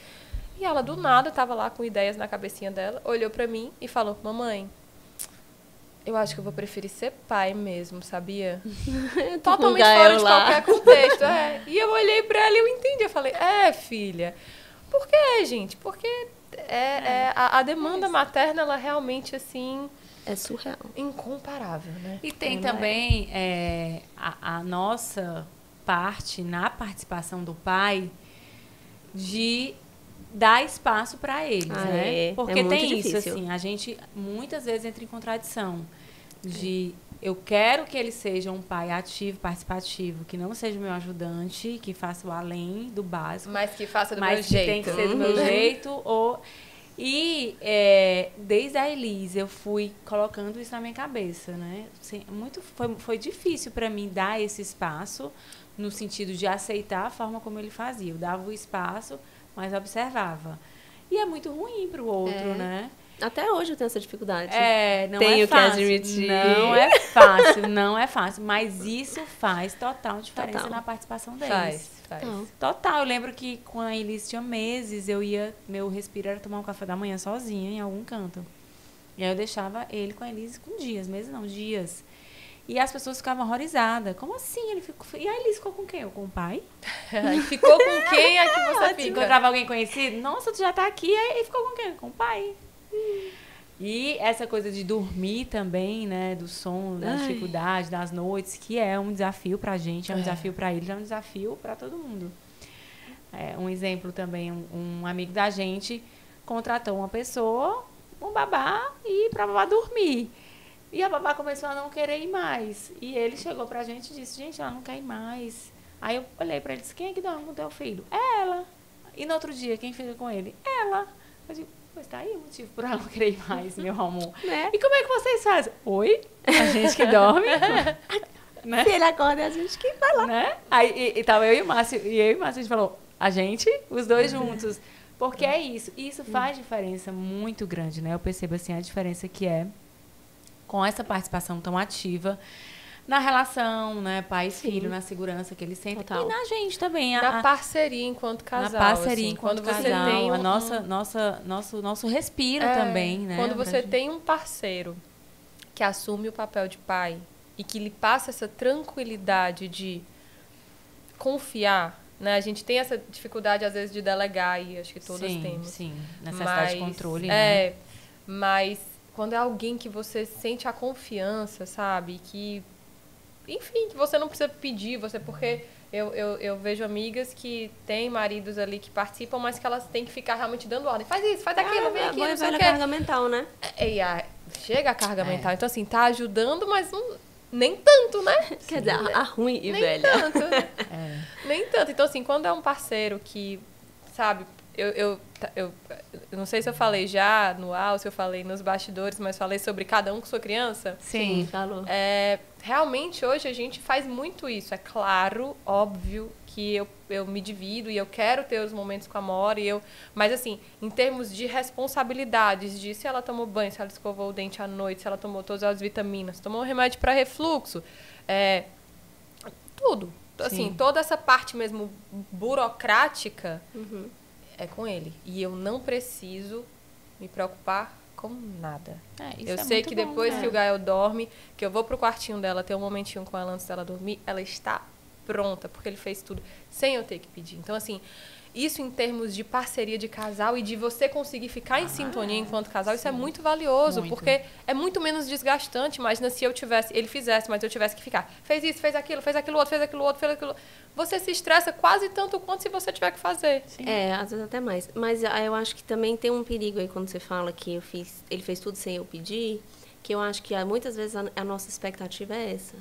e ela do nada estava lá com ideias na cabecinha dela, olhou pra mim e falou, mamãe, eu acho que eu vou preferir ser pai mesmo, sabia? Totalmente fora de qualquer contexto. E eu olhei pra ela e eu entendi. Eu falei, filha. Por quê, gente? Porque a demanda materna, ela realmente, assim... É surreal. Incomparável, né? E tem também a nossa parte na participação do pai de dar espaço para eles, né? Porque muito tem difícil. isso, assim, a gente muitas vezes entra em contradição de eu quero que ele seja um pai ativo, participativo, que não seja o meu ajudante, que faça o além do básico, Mas que faça do meu mas que jeito. tem que ser do meu jeito. E desde a Elise eu fui colocando isso na minha cabeça, né? Assim, foi difícil para mim dar esse espaço no sentido de aceitar a forma como ele fazia. Eu dava o espaço, mas observava. E é muito ruim para o outro, né? Até hoje eu tenho essa dificuldade. Não Tenho é fácil. que admitir. Não é fácil. Mas isso faz total diferença Total. na participação deles. Faz. Total. Eu lembro que com a Elise tinha meses, meu respiro era tomar um café da manhã sozinha em algum canto. E aí eu deixava ele com a Elise com dias, meses não, dias. E as pessoas ficavam horrorizadas. Como assim? Ele ficou... E a Elise ficou com quem? Com o pai? E ficou com quem é que você fica? Encontrava alguém conhecido? Nossa, tu já tá aqui. Aí ficou com quem? Com o pai. E essa coisa de dormir também, né? Do sono, da dificuldade, das noites, que é um desafio pra gente, é um desafio pra eles, é um desafio pra todo mundo. Um exemplo também, um amigo da gente contratou uma pessoa, um babá, e pra babá dormir. E a babá começou a não querer ir mais. E ele chegou pra gente e disse, gente, ela não quer ir mais. Aí eu olhei pra ele e disse, quem é que dorme com o teu filho? É ela. E no outro dia, quem fica com ele? Ela. Eu digo, pois tá aí o motivo por ela não querer ir mais, meu amor. Né? E como é que vocês fazem? Oi? A gente que dorme. Né? Se ele acorda, a gente que vai lá. Né? Aí tava eu e o Márcio, a gente falou, a gente, os dois juntos. Porque é isso. E isso faz diferença muito grande, né? Eu percebo, assim, a diferença que é com essa participação tão ativa na relação, né? Pai e filho, na segurança que eles sentem. Total. E na gente também. Na parceria enquanto casal. Na parceria assim, enquanto quando você casal. tem Nosso respiro também, né? Quando pra você gente. tem um parceiro que assume o papel de pai e que lhe passa essa tranquilidade de confiar, né? A gente tem essa dificuldade, às vezes, de delegar, e acho que todas temos. Sim, necessidade de controle, né? É, mas quando é alguém que você sente a confiança, sabe? Que, enfim, que você não precisa pedir, porque eu vejo amigas que têm maridos ali que participam, mas que elas têm que ficar realmente dando ordem. Faz isso, faz aquilo, vem aqui, não sei o velha quê. carga mental, né? Chega a carga mental. Então, assim, tá ajudando, mas nem tanto, né? Quer dizer, a ruim e Nem velha. tanto. Nem tanto. Então, assim, quando é um parceiro que, sabe, eu não sei se eu falei já no AU, se eu falei nos bastidores, mas falei sobre cada um com sua criança. Sim. Falou. Realmente, hoje, a gente faz muito isso. É claro, óbvio, que eu me divido e eu quero ter os momentos com a Mora. Mas, assim, em termos de responsabilidades, de se ela tomou banho, se ela escovou o dente à noite, se ela tomou todas as vitaminas, tomou um remédio para refluxo, tudo. Assim, toda essa parte mesmo burocrática é com ele. E eu não preciso me preocupar com nada. Eu sei que depois que o Gael dorme, que eu vou pro quartinho dela, ter um momentinho com ela antes dela dormir, ela está pronta, porque ele fez tudo sem eu ter que pedir. Então, assim, isso em termos de parceria de casal e de você conseguir ficar em sintonia enquanto casal, isso é muito valioso, porque é muito menos desgastante. Imagina se ele fizesse, mas eu tivesse que ficar. Fez isso, fez aquilo outro, fez aquilo outro. Você se estressa quase tanto quanto se você tiver que fazer. Sim. Às vezes até mais. Mas eu acho que também tem um perigo aí quando você fala que ele fez tudo sem eu pedir, que eu acho que muitas vezes a nossa expectativa é essa.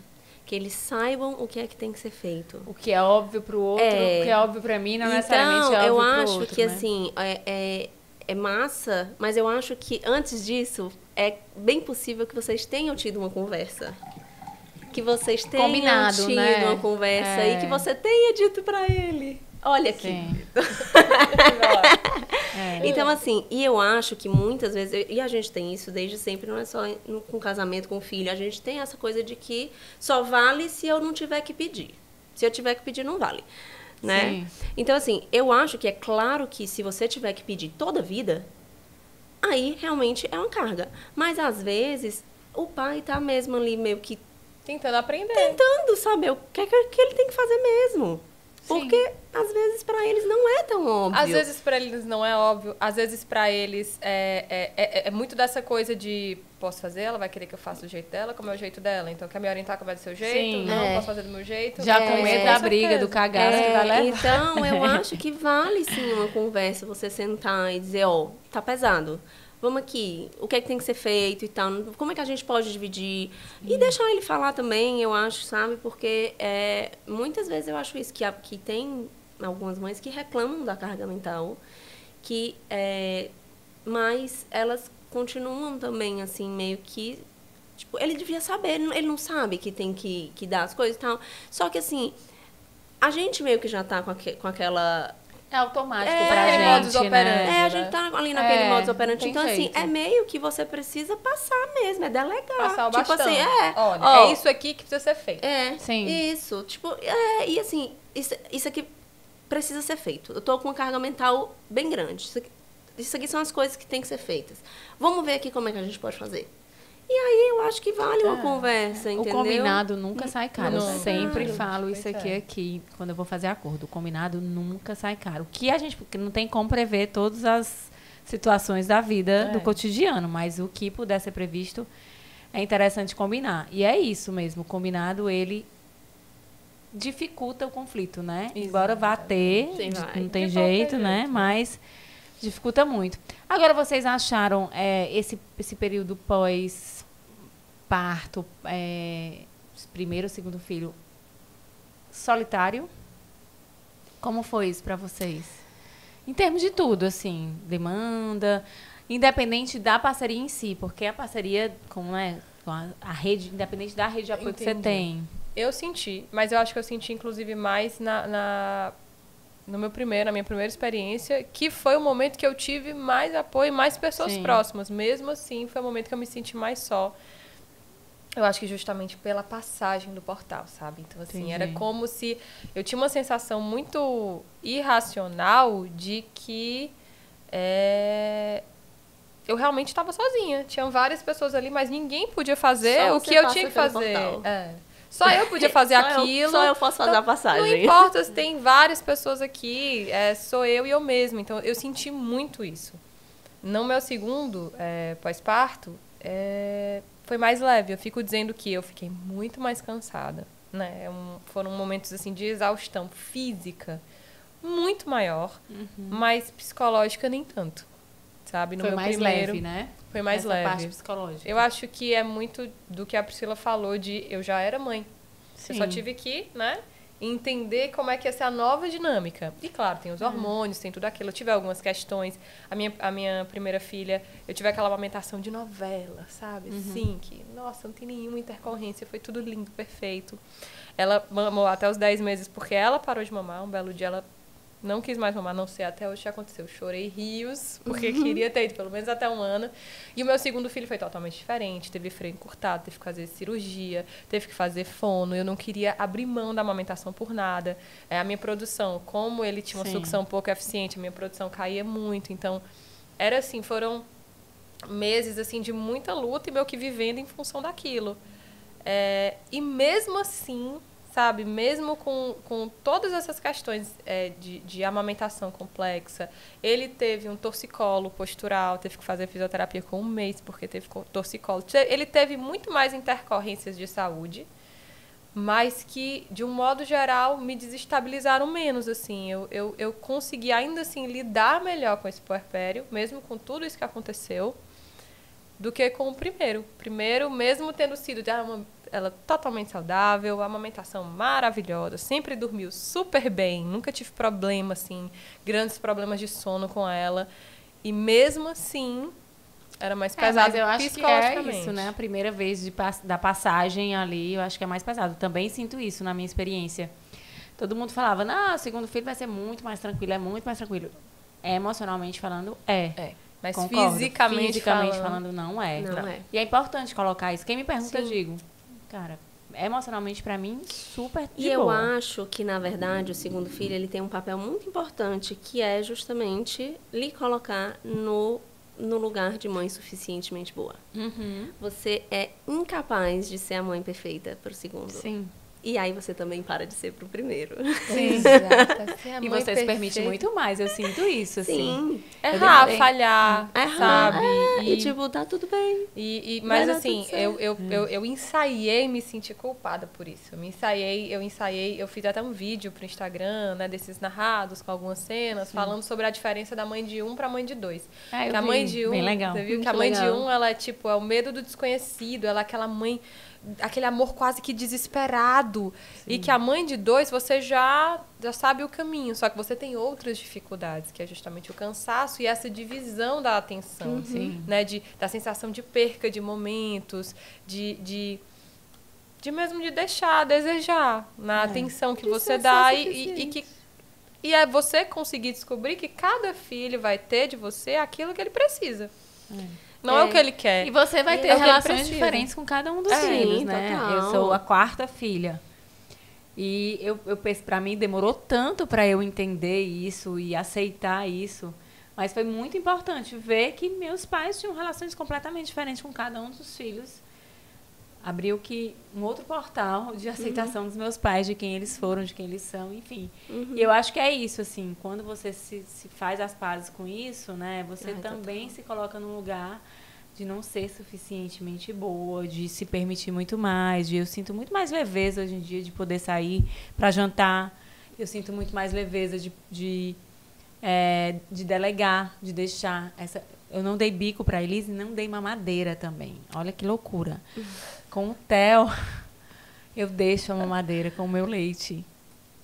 Que eles saibam o que é que tem que ser feito. O que é óbvio pro outro, o que é óbvio pra mim, não necessariamente é óbvio pro outro. Eu acho que, né? assim, é massa, mas eu acho que antes disso, é bem possível que vocês tenham tido uma conversa. Que vocês tenham Combinado, tido né? uma conversa e que você tenha dito pra ele. Olha aqui. Então, assim, e eu acho que muitas vezes, e a gente tem isso desde sempre, não é só com casamento, com filho, a gente tem essa coisa de que só vale se eu não tiver que pedir. Se eu tiver que pedir, não vale. Né? Sim. Então, assim, eu acho que é claro que se você tiver que pedir toda a vida, aí realmente é uma carga. Mas, às vezes, o pai tá mesmo ali meio que tentando aprender. Tentando saber o que é que ele tem que fazer mesmo. Porque, às vezes, para eles não é tão óbvio. Às vezes, para eles não é óbvio. Às vezes, para eles, é muito dessa coisa de... Posso fazer? Ela vai querer que eu faça do jeito dela, como é o jeito dela. Então, quer me orientar como é do seu jeito? Sim. Não, posso fazer do meu jeito. Já com medo da briga, do cagaço que vai levar. Então, eu acho que vale, sim, uma conversa. Você sentar e dizer, tá pesado. Vamos aqui, o que é que tem que ser feito e tal, como é que a gente pode dividir? E deixar ele falar também, eu acho, sabe? Porque muitas vezes eu acho isso, que tem algumas mães que reclamam da carga mental, mas elas continuam também, assim, meio que... Tipo, ele devia saber, ele não sabe que tem que dar as coisas e tal. Só que, assim, a gente meio que já tá com aquela... É automático pra gente, modus operandi, né? A gente tá ali naquele modus operandi. Então, jeito. assim, é meio que você precisa passar mesmo, é delegar. Passar o tipo bastão. assim, Olha, é isso aqui que precisa ser feito. Sim. Isso. Tipo, e assim, isso aqui precisa ser feito. Eu tô com uma carga mental bem grande. Isso aqui são as coisas que tem que ser feitas. Vamos ver aqui como é que a gente pode fazer. E aí eu acho que vale uma conversa, entendeu? O combinado nunca sai caro. Nunca. Eu sempre Claro. falo isso aqui, quando eu vou fazer acordo. O combinado nunca sai caro. O que a gente... Porque não tem como prever todas as situações da vida, do cotidiano. Mas o que puder ser previsto, é interessante combinar. E é isso mesmo. O combinado, ele dificulta o conflito, né? Exatamente. Embora vá ter, Sim, vai. não tem De qualquer jeito, né? jeito. Mas dificulta muito. Agora, vocês acharam esse período pós-parto, primeiro, segundo filho, solitário? Como foi isso para vocês? Em termos de tudo, assim, demanda, independente da parceria em si, porque a parceria com a rede, independente da rede de apoio que você Entendi. tem. Eu senti, mas eu acho que eu senti, inclusive, mais na minha primeira experiência, que foi o momento que eu tive mais apoio, mais pessoas próximas. Mesmo assim, foi o momento que eu me senti mais só. Eu acho que justamente pela passagem do portal, sabe? Então, assim, era como se... Eu tinha uma sensação muito irracional de que eu realmente estava sozinha. Tinham várias pessoas ali, mas ninguém podia fazer o que eu tinha que fazer. Só eu podia fazer aquilo. Só eu posso fazer a passagem. Não importa se tem várias pessoas aqui, sou eu e eu mesma. Então, eu senti muito isso. No meu segundo pós-parto, foi mais leve. Eu fico dizendo que eu fiquei muito mais cansada, né? Foram momentos assim de exaustão física muito maior, mas psicológica nem tanto, sabe? No foi meu mais primeiro, leve, né? Foi mais essa leve. parte psicológica. Eu acho que é muito do que a Priscila falou de eu já era mãe. Sim. Eu só tive que, né? Entender como é que ia ser a nova dinâmica. E claro, tem os hormônios, tem tudo aquilo. Eu tive algumas questões. A minha primeira filha, eu tive aquela amamentação de novela, sabe? Sim, que, nossa, não tem nenhuma intercorrência. Foi tudo lindo, perfeito. Ela mamou até os 10 meses porque ela parou de mamar. Um belo dia ela não quis mais mamar, não sei até hoje o que aconteceu. Chorei rios, porque queria ter ido pelo menos até 1 ano. E o meu segundo filho foi totalmente diferente. Teve freio encurtado, teve que fazer cirurgia, teve que fazer fono. Eu não queria abrir mão da amamentação por nada. A minha produção, como ele tinha uma sucção pouco eficiente, a minha produção caía muito. Então, era assim, foram meses assim de muita luta e meio que vivendo em função daquilo. E mesmo assim... sabe, mesmo com todas essas questões de amamentação complexa, ele teve um torcicolo postural, teve que fazer fisioterapia com 1 mês, porque teve torcicolo. Ele teve muito mais intercorrências de saúde, mas que, de um modo geral, me desestabilizaram menos, assim. Eu consegui, ainda assim, lidar melhor com esse puerpério, mesmo com tudo isso que aconteceu, do que com o primeiro. Primeiro, mesmo tendo sido ela totalmente saudável, amamentação maravilhosa, sempre dormiu super bem, nunca tive problema, assim, grandes problemas de sono com ela. E mesmo assim, era mais pesado mas eu acho psicologicamente. que é isso, né? A primeira vez da passagem ali, eu acho que é mais pesado. Também sinto isso na minha experiência. Todo mundo falava, não, o segundo filho vai ser muito mais tranquilo, é muito mais tranquilo. Emocionalmente falando, Mas concordo. fisicamente falando, não é. Não é. E é importante colocar isso. Quem me pergunta, eu digo, cara, emocionalmente pra mim, super de E boa. eu acho que, na verdade, o segundo filho ele tem um papel muito importante, que é justamente lhe colocar no lugar de mãe suficientemente boa. Você é incapaz de ser a mãe perfeita pro segundo. Sim. E aí você também para de ser pro primeiro. Sim. Exato. E você se permite muito mais, eu sinto isso, assim. Sim. Errar, falhar, sabe? E tipo, tá tudo bem. Mas Vai dar assim, tudo certo. eu ensaiei me sentir culpada por isso. Eu fiz até um vídeo pro Instagram, né, desses narrados com algumas cenas, falando sobre a diferença da mãe de 1 pra mãe de 2. Eu a vi. mãe de 1, bem legal. você viu que a Muito mãe de legal. 1, ela é o medo do desconhecido, ela é aquela mãe, aquele amor quase que desesperado. E que a mãe de 2, você já sabe o caminho, só que você tem outras dificuldades, que é justamente o cansaço e essa divisão da atenção, né, da sensação de perca de momentos, de mesmo de deixar a desejar na atenção que você dá e é você conseguir descobrir que cada filho vai ter de você aquilo que ele precisa. Não é o que ele quer. E você vai ter é o que ele relações precisa. diferentes com cada um dos Sim, filhos, né? total. Eu sou a 4ª filha. E eu penso, pra mim, demorou tanto pra eu entender isso e aceitar isso. Mas foi muito importante ver que meus pais tinham relações completamente diferentes com cada um dos filhos. Abriu um outro portal de aceitação dos meus pais, de quem eles foram, de quem eles são, enfim. E eu acho que é isso, assim, quando você se faz as pazes com isso, né, você também se coloca num lugar de não ser suficientemente boa, de se permitir muito mais, eu sinto muito mais leveza hoje em dia de poder sair para jantar, eu sinto muito mais leveza de delegar, de deixar eu não dei bico para Elise e não dei mamadeira também. Olha que loucura. Com o Theo, eu deixo a mamadeira com o meu leite.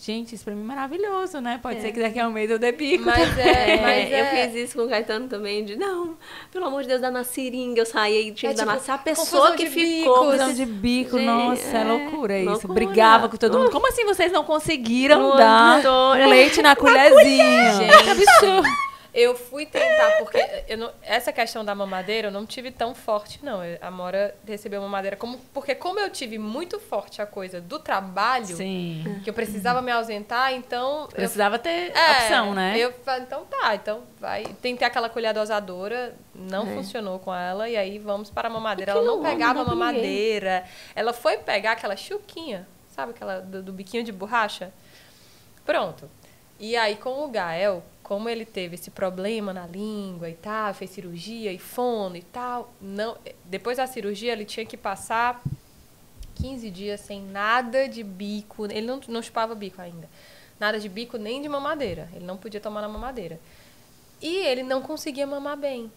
Gente, isso pra mim é maravilhoso, né? Pode ser que daqui a um mês eu dê bico. Mas Eu fiz isso com o Caetano também, de não, pelo amor de Deus, dá na seringa, eu saí e tinha que dar a pessoa que ficou. Confusão de bico, Gente, nossa, é loucura isso. loucura. Brigava com todo mundo. Como assim vocês não conseguiram Não dar aguentou. leite na colherzinha? Gente. Que absurdo. Eu fui tentar, porque essa questão da mamadeira eu não tive tão forte, não. A Amora recebeu mamadeira porque como eu tive muito forte a coisa do trabalho, Sim. que eu precisava me ausentar, então... Precisava ter opção, né? Eu falei, então tá, então vai. Tentei aquela colher dosadora, não funcionou com ela, e aí vamos para a mamadeira. Ela não pegava a mamadeira. Ela foi pegar aquela chuquinha, sabe aquela do biquinho de borracha? Pronto. E aí com o Gael, como ele teve esse problema na língua e tal, fez cirurgia e fono e tal, não, depois da cirurgia ele tinha que passar 15 dias sem nada de bico, ele não chupava bico ainda, nada de bico nem de mamadeira, ele não podia tomar na mamadeira. E ele não conseguia mamar bem.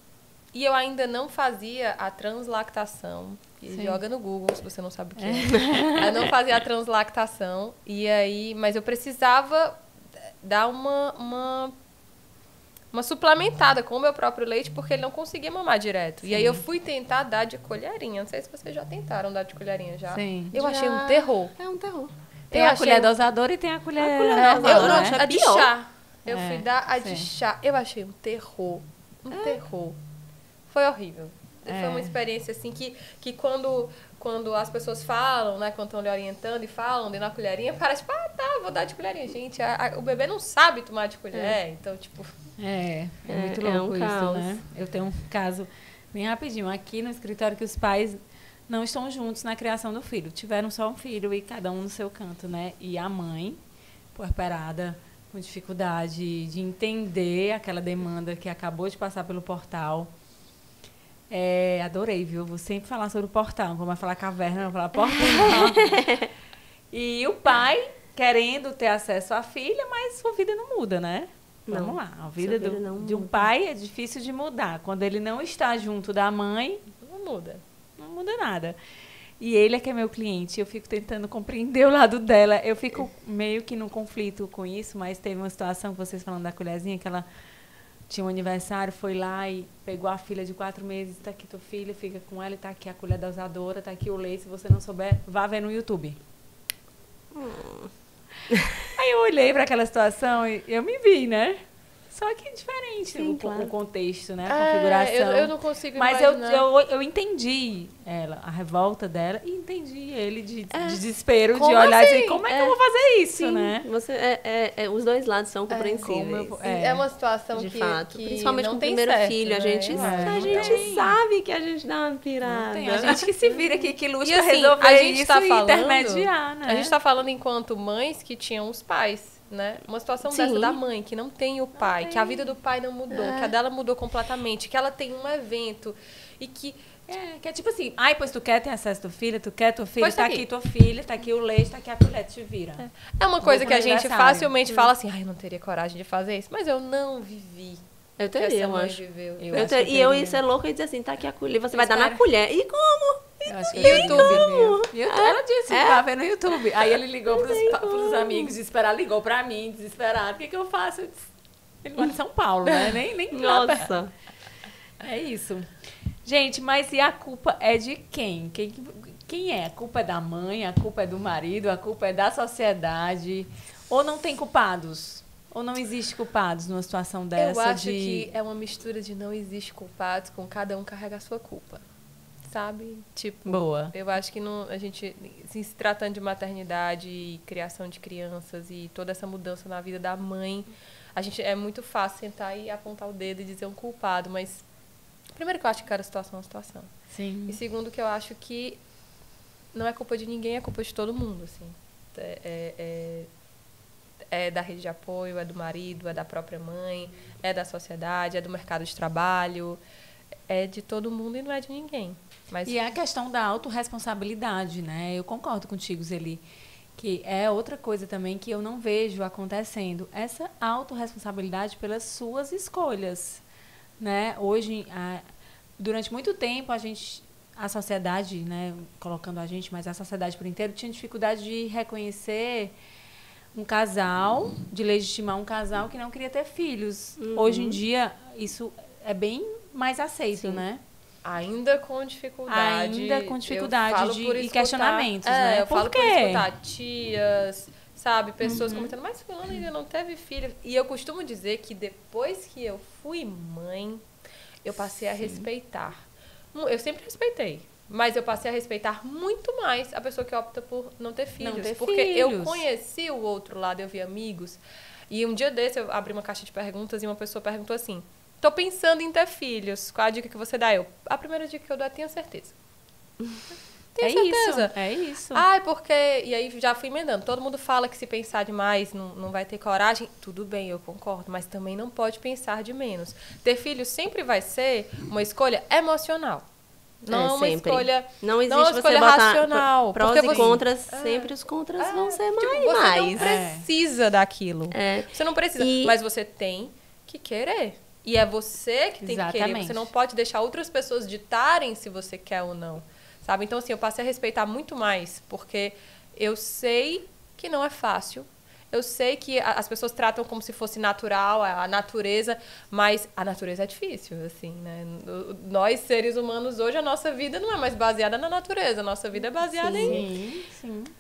E eu ainda não fazia a translactação. Joga no Google, se você não sabe o que é. Eu não fazia a translactação, e aí, mas eu precisava dar uma suplementada com o meu próprio leite, porque ele não conseguia mamar direto. Sim. E aí eu fui tentar dar de colherinha. Não sei se vocês já tentaram dar de colherinha já. Sim. Eu achei um terror. É um terror. Tem a colher dosadora e tem a colher dosadora, né? A de chá. Eu fui dar a sim. de chá. Eu achei um terror. Terror. Foi horrível. Foi uma experiência assim que quando as pessoas falam, né, quando estão lhe orientando e falam, dando a colherinha, parece, tá, vou dar de colherinha. Gente, o bebê não sabe tomar de colher, então, tipo... É muito louco isso, caos. né? Eu tenho um caso bem rapidinho aqui no escritório que os pais não estão juntos na criação do filho. Tiveram só um filho e cada um no seu canto, né? E a mãe, puerperada, com dificuldade de entender aquela demanda que acabou de passar pelo portal. Adorei, viu? Vou sempre falar sobre o portal. Não vou mais falar caverna, não vou falar portal. E o pai querendo ter acesso à filha, mas sua vida não muda, né? Vamos lá. A vida de um pai é difícil de mudar. Quando ele não está junto da mãe, não muda. Não muda nada. E ele é que é meu cliente. Eu fico tentando compreender o lado dela. Eu fico meio que num conflito com isso, mas teve uma situação que vocês falando da colherzinha, que ela tinha um aniversário, foi lá e pegou a filha de 4 meses, tá aqui tua filha, fica com ela, e tá aqui a colher dosadora, tá aqui o leite, se você não souber, vá ver no YouTube. Aí eu olhei para aquela situação e eu me vi, né? Só que diferente. Sim, claro. O contexto, né? A configuração. Eu não consigo Mas imaginar. eu entendi a revolta dela e entendi ele de desespero, como de olhar assim? e dizer, como é que eu vou fazer isso, Sim, né? Os dois lados são compreensíveis. É uma situação de que, fato. que Principalmente não com o tem primeiro certo, filho, né? a gente sabe que a gente dá uma pirada. A gente que se vira aqui, que luta E assim, resolver a gente isso tá e falando, intermediar, né? A gente está falando enquanto mães que tinham os pais, né? Uma situação dessa da mãe, que não tem o pai, que a vida do pai não mudou, que a dela mudou completamente, que ela tem um evento e que... que é tipo assim, pois tu quer ter acesso à tua filha, tu quer tua filha, Pois tá aqui tua filha, tá aqui o leite, tá aqui a colher, te vira. É uma coisa que a gente aniversário. facilmente fala assim, eu não teria coragem de fazer isso, mas eu não vivi. Eu teria, eu acho. Viveu. E eu ia ser louca e dizer assim, tá aqui a colher, você vai dar na colher. E como? Eu acho que YouTube. Ela disse, vai ver no YouTube. Aí ele ligou pros amigos, desesperado, ligou pra mim, desesperado. O que eu faço? Eu disse, ele mora em São Paulo, né? Nem Nossa. É isso. Gente, mas e a culpa é de quem? Quem é? A culpa é da mãe, a culpa é do marido, a culpa é da sociedade? Ou não tem culpados? Ou não existe culpados numa situação dessa? Eu acho que é uma mistura de não existe culpados, com cada um carrega a sua culpa. Sabe? Tipo, boa. Eu acho que a gente, se tratando de maternidade e criação de crianças e toda essa mudança na vida da mãe, é muito fácil sentar e apontar o dedo e dizer um culpado, mas primeiro que eu acho que cada situação é uma situação. Sim. E segundo que eu acho que não é culpa de ninguém, é culpa de todo mundo, assim. É da rede de apoio, é do marido, é da própria mãe, é da sociedade, é do mercado de trabalho, é de todo mundo e não é de ninguém. Mas... E é a questão da autorresponsabilidade, né? Eu concordo contigo, Zeli, que é outra coisa também que eu não vejo acontecendo. Essa autorresponsabilidade pelas suas escolhas, né? Hoje, durante muito tempo, a sociedade, né, colocando a gente, mas a sociedade por inteiro, tinha dificuldade de reconhecer um casal, de legitimar um casal que não queria ter filhos. Hoje em dia, isso é bem mais aceito, né? Ainda com dificuldade. Ainda com dificuldade e questionamentos, É, né? eu falo Por por quê? escutar tias, sabe? Pessoas comentando, mas fulano ainda não teve filho. E eu costumo dizer que depois que eu fui mãe, eu passei a respeitar. Eu sempre respeitei. Mas eu passei a respeitar muito mais a pessoa que opta por não ter filhos. Porque eu conheci o outro lado, eu vi amigos. E um dia desse eu abri uma caixa de perguntas e uma pessoa perguntou assim: tô pensando em ter filhos. Qual a dica que você dá? A primeira dica que eu dou é tenho certeza. Tenho certeza. É isso. Ai, porque... E aí já fui emendando. Todo mundo fala que se pensar demais não vai ter coragem. Tudo bem, eu concordo. Mas também não pode pensar de menos. Ter filhos sempre vai ser uma escolha emocional. Não é uma escolha, não existe uma escolha você botar racional. Prós e contras, sempre os contras vão ser mais. Você não precisa daquilo. Você não precisa, mas você tem que querer. E é você que tem que querer. Você não pode deixar outras pessoas ditarem se você quer ou não. Sabe? Então, assim, eu passei a respeitar muito mais, porque eu sei que não é fácil. Eu sei que as pessoas tratam como se fosse natural, a natureza, mas a natureza é difícil, assim, né? Nós, seres humanos, hoje, a nossa vida não é mais baseada na natureza. A nossa vida é baseada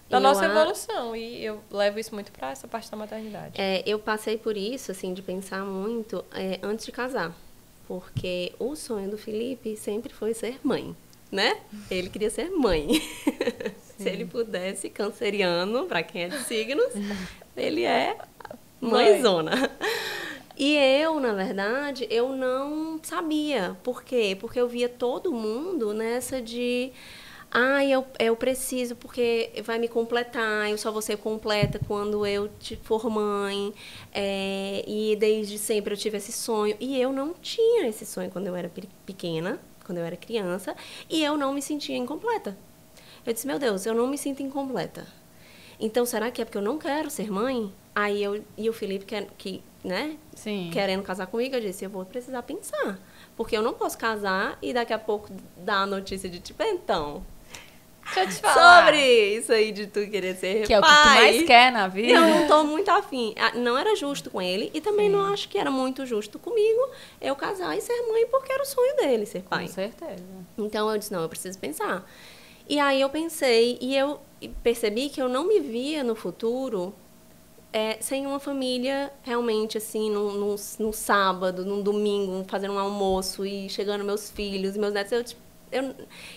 na nossa evolução. E eu levo isso muito para essa parte da maternidade. Eu passei por isso, assim, de pensar muito antes de casar. Porque o sonho do Felipe sempre foi ser mãe, né? Ele queria ser mãe. Se ele pudesse, canceriano, para quem é de signos, ele é mãezona. E eu, na verdade, eu não sabia. Por quê? Porque eu via todo mundo nessa de... eu preciso porque vai me completar, eu só vou ser completa quando eu for mãe. E desde sempre eu tive esse sonho. E eu não tinha esse sonho quando eu era pequena, quando eu era criança. E eu não me sentia incompleta. Eu disse, meu Deus, eu não me sinto incompleta. Então, será que é porque eu não quero ser mãe? E o Felipe, né, querendo casar comigo, eu disse, eu vou precisar pensar. Porque eu não posso casar e daqui a pouco dar a notícia de, tipo, então... Deixa eu te falar. Sobre isso aí de tu querer ser pai. Que é o que tu mais quer na vida. Eu não tô muito afim. Não era justo com ele e também não acho que era muito justo comigo eu casar e ser mãe porque era o sonho dele ser pai. Com certeza. Então, eu disse, não, eu preciso pensar. E aí eu pensei e eu percebi que eu não me via no futuro sem uma família realmente, assim, num sábado, num domingo, fazendo um almoço e chegando meus filhos e meus netos.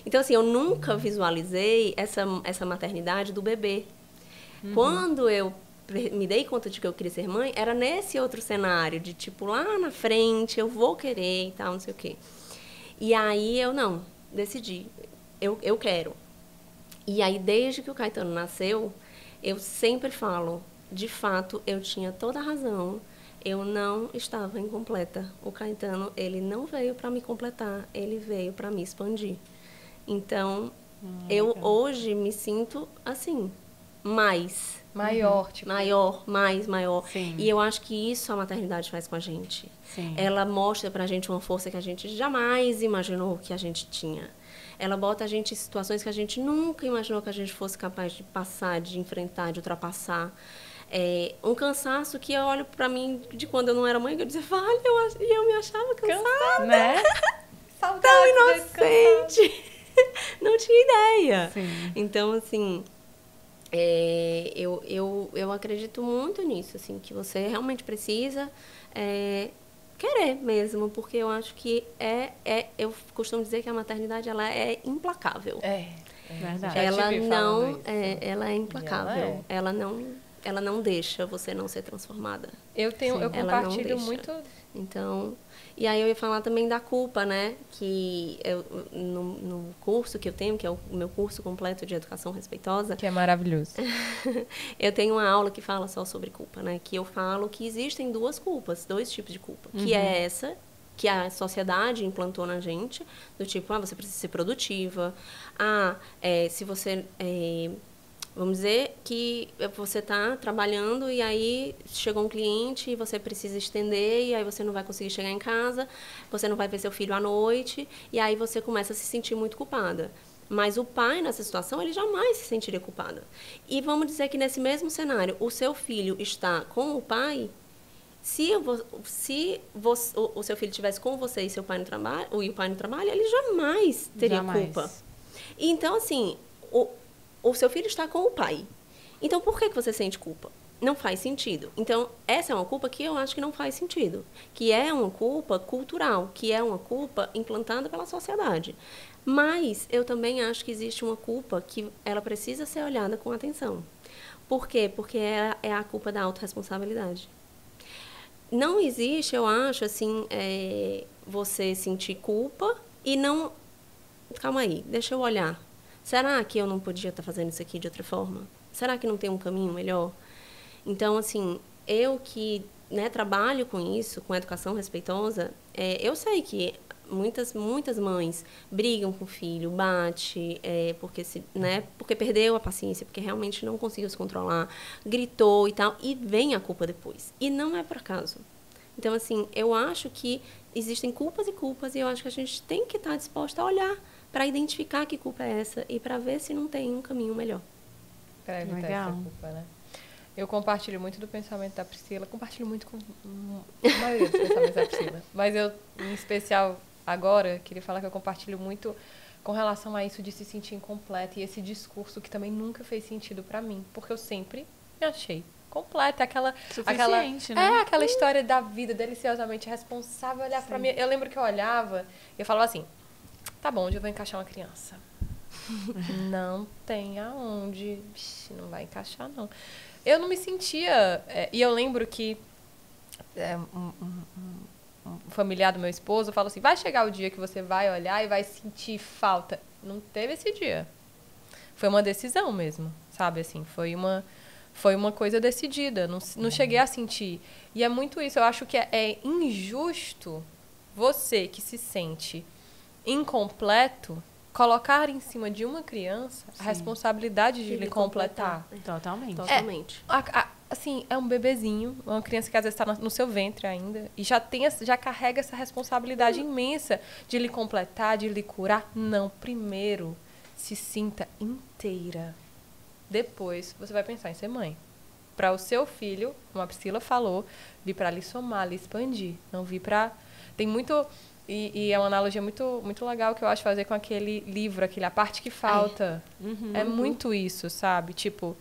Então, assim, eu nunca visualizei essa maternidade do bebê. Quando eu me dei conta de que eu queria ser mãe, era nesse outro cenário, de tipo, lá na frente, eu vou querer e tal, não sei o quê. E aí eu decidi. Eu quero. E aí, desde que o Caetano nasceu, eu sempre falo, de fato, eu tinha toda a razão. Eu não estava incompleta. O Caetano, ele não veio para me completar, ele veio para me expandir. Então, eu hoje me sinto assim, mais. Maior, tipo. Maior. Sim. E eu acho que isso a maternidade faz com a gente. Sim. Ela mostra pra gente uma força que a gente jamais imaginou que a gente tinha. Ela bota a gente em situações que a gente nunca imaginou que a gente fosse capaz de passar, de enfrentar, de ultrapassar. Um cansaço que eu olho pra mim de quando eu não era mãe, que eu dizia, vale, eu me achava cansada. Né? Saudade. Tão inocente. Não tinha ideia. Sim. Então, assim, eu acredito muito nisso, assim, que você realmente precisa querer mesmo, porque eu acho que eu costumo dizer que a maternidade, ela é implacável. Verdade. Ela é implacável. Ela não deixa você não ser transformada. Eu compartilho muito. Então, e aí eu ia falar também da culpa, né? Que no curso que eu tenho, que é o meu curso completo de educação respeitosa. Que é maravilhoso. Eu tenho uma aula que fala só sobre culpa, né? Que eu falo que existem dois tipos de culpa. Que é essa, que a sociedade implantou na gente, do tipo, você precisa ser produtiva. Se você... Vamos dizer que você está trabalhando e aí chegou um cliente e você precisa estender e aí você não vai conseguir chegar em casa, você não vai ver seu filho à noite e aí você começa a se sentir muito culpada. Mas o pai, nessa situação, ele jamais se sentiria culpado. E vamos dizer que nesse mesmo cenário, o seu filho está com o pai, se o seu filho estivesse com você e seu pai no trabalho, e o pai no trabalho, ele jamais teria culpa. Então, assim, o seu filho está com o pai. Então, por que você sente culpa? Não faz sentido. Então, essa é uma culpa que eu acho que não faz sentido. Que é uma culpa cultural, que é uma culpa implantada pela sociedade. Mas eu também acho que existe uma culpa que ela precisa ser olhada com atenção. Por quê? Porque é a culpa da autorresponsabilidade. Não existe, eu acho, assim, você sentir culpa e não... Calma aí, deixa eu olhar. Será que eu não podia estar fazendo isso aqui de outra forma? Será que não tem um caminho melhor? Então, assim, eu que, né, trabalho com isso, com educação respeitosa, eu sei que muitas mães brigam com o filho, bate, porque perdeu a paciência, porque realmente não conseguiu se controlar, gritou e tal, e vem a culpa depois. E não é por acaso. Então, assim, eu acho que existem culpas e culpas, e eu acho que a gente tem que estar disposta a olhar para identificar que culpa é essa e para ver se não tem um caminho melhor. Para evitar essa culpa, né? Eu compartilho muito do pensamento da Priscila, compartilho muito com a maioria dos pensamentos da Priscila, mas eu, em especial, agora, queria falar que eu compartilho muito com relação a isso de se sentir incompleta e esse discurso que também nunca fez sentido pra mim, porque eu sempre me achei completa, aquela né? Aquela história da vida deliciosamente responsável, olhar pra mim. Eu lembro que eu olhava e eu falava assim, tá bom, onde eu vou encaixar uma criança? Não tem aonde, não vai encaixar não. Eu não me sentia, e eu lembro que um familiar do meu esposo falou assim, vai chegar o dia que você vai olhar e vai sentir falta. Não teve esse dia. Foi uma decisão mesmo, sabe, assim, foi uma coisa decidida, não cheguei a sentir. E é muito isso, eu acho que é injusto você que se sente incompleto colocar em cima de uma criança a responsabilidade de lhe completar. Totalmente. Assim, é um bebezinho, uma criança que às vezes está no seu ventre ainda, e já carrega essa responsabilidade imensa de lhe completar, de lhe curar. Não, primeiro, se sinta inteira. Depois, você vai pensar em ser mãe. Para o seu filho, como a Priscila falou, vir para lhe somar, lhe expandir. Não vir para... Tem muito... E é uma analogia muito, muito legal que eu acho fazer com aquele livro, A Parte que Falta. É muito isso, sabe? Tipo,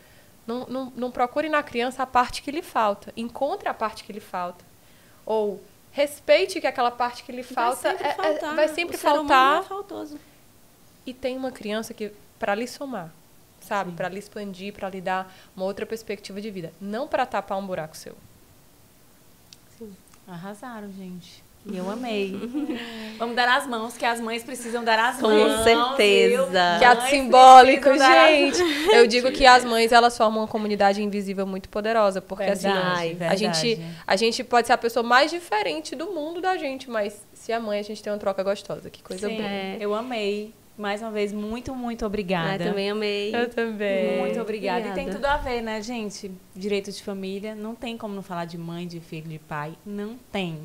não procure na criança a parte que lhe falta. Encontre a parte que lhe falta. Ou respeite que aquela parte que lhe falta vai sempre faltar. É faltoso. E tem uma criança que para lhe somar, sabe? Para lhe expandir, para lhe dar uma outra perspectiva de vida. Não para tapar um buraco seu. Sim. Arrasaram, gente. E eu amei. Vamos dar as mãos, que as mães precisam dar as mãos. Com certeza. Que ato simbólico, gente. Eu digo que as mães, elas formam uma comunidade invisível muito poderosa. Porque, a gente pode ser a pessoa mais diferente do mundo da gente, mas se a mãe, a gente tem uma troca gostosa. Que coisa boa. Eu amei. Mais uma vez, muito, muito obrigada. Eu também amei. Eu também. Muito obrigada. E tem tudo a ver, né, gente? Direito de família. Não tem como não falar de mãe, de filho, de pai. Não tem.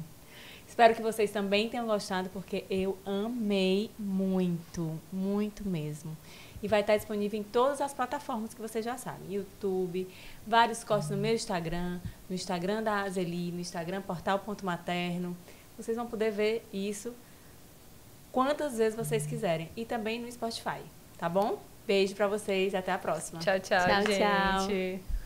Espero que vocês também tenham gostado, porque eu amei muito, muito mesmo. E vai estar disponível em todas as plataformas que vocês já sabem. YouTube, vários cortes no meu Instagram, no Instagram da Azeli, no Instagram portal.materno. Vocês vão poder ver isso quantas vezes vocês quiserem. E também no Spotify, tá bom? Beijo pra vocês e até a próxima. Tchau, tchau, gente. Tchau.